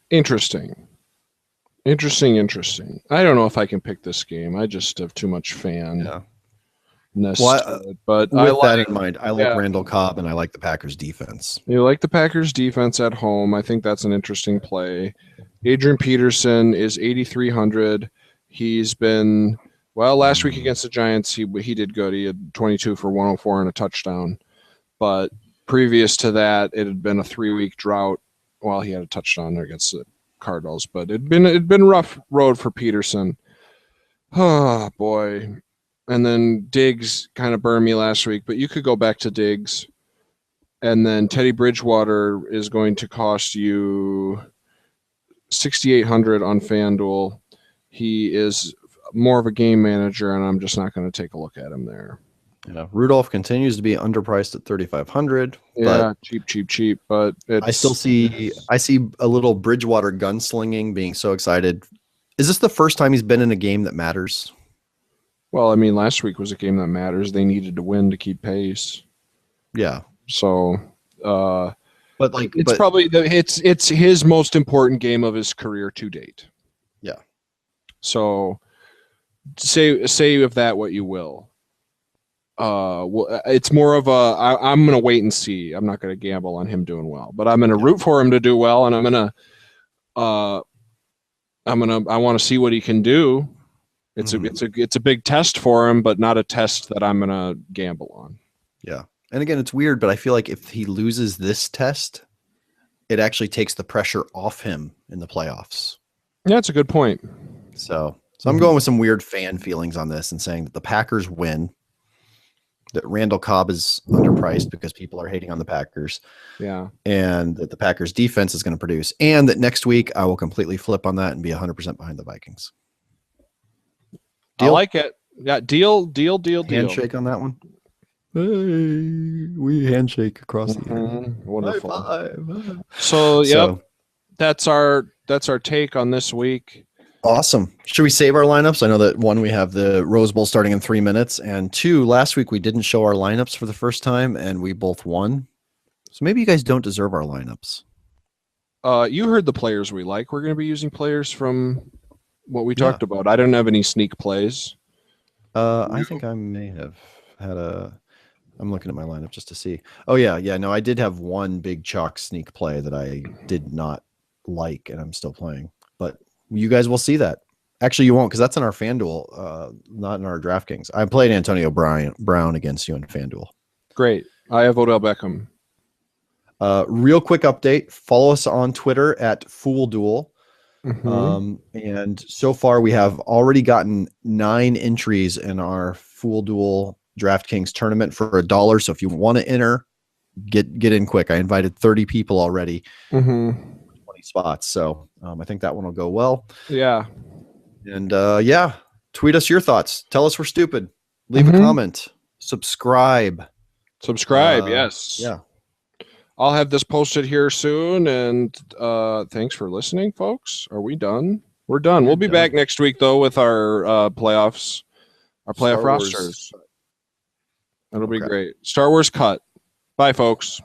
Interesting. I don't know if I can pick this game. I just have too much fan. Yeah. But with that in mind, I like Randall Cobb and I like the Packers defense. You like the Packers defense at home. I think that's an interesting play. Adrian Peterson is 8,300. He's been, well, last week against the Giants, he did good. He had 22 for 104 and a touchdown. But previous to that, it had been a 3-week drought. Well, he had a touchdown there against the Cardinals, but it'd been a rough road for Peterson. Oh boy. And then Diggs kind of burned me last week, but you could go back to Diggs. And then Teddy Bridgewater is going to cost you 6,800 on FanDuel. He is more of a game manager, and I'm just not going to take a look at him there. Yeah, Rudolph continues to be underpriced at 3,500. Yeah, cheap. But I see a little Bridgewater gunslinging, being so excited. Is this the first time he's been in a game that matters? Well, I mean, last week was a game that matters. They needed to win to keep pace. Yeah. So, it's probably it's his most important game of his career to date. Yeah. So, say of that what you will. Well, it's more of I'm going to wait and see. I'm not going to gamble on him doing well, but I'm going to root for him to do well, and I want to see what he can do. It's a big test for him, but not a test that I'm going to gamble on. Yeah. And again, it's weird, but I feel like if he loses this test, it actually takes the pressure off him in the playoffs. Yeah, that's a good point. So I'm going with some weird fan feelings on this and saying that the Packers win, that Randall Cobb is underpriced because people are hating on the Packers. Yeah. And that the Packers defense is going to produce, and that next week I will completely flip on that and be 100% behind the Vikings. Deal? I like it. Yeah. Deal. Handshake on that one. Hey, we handshake across the air. Wonderful. High five. So that's our take on this week. Awesome. Should we save our lineups? I know that 1, we have the Rose Bowl starting in 3 minutes, and 2, last week we didn't show our lineups for the first time and we both won. So maybe you guys don't deserve our lineups. You heard the players we like. We're going to be using players from what we Yeah. talked about. I don't have any sneak plays. I think I may have had I'm looking at my lineup just to see. Oh yeah. No, I did have one big chalk sneak play that I did not like, and I'm still playing. But you guys will see that. Actually, you won't, because that's in our FanDuel, not in our DraftKings. I played Antonio Brown against you in FanDuel. Great. I have Odell Beckham. Real quick update. Follow us on Twitter at Fool Duel. Mm-hmm. And so far we have already gotten 9 entries in our Fool Duel DraftKings tournament for $1. So if you want to enter, get in quick. I invited 30 people already, 20 spots. So I think that one will go well. Yeah. And tweet us your thoughts. Tell us we're stupid. Leave a comment. Subscribe. Yes. Yeah. I'll have this posted here soon. And thanks for listening, folks. Are we done? We're done. We'll be back next week, though, with our playoffs, our playoff rosters. It'll be great. Star Wars cut. Bye, folks.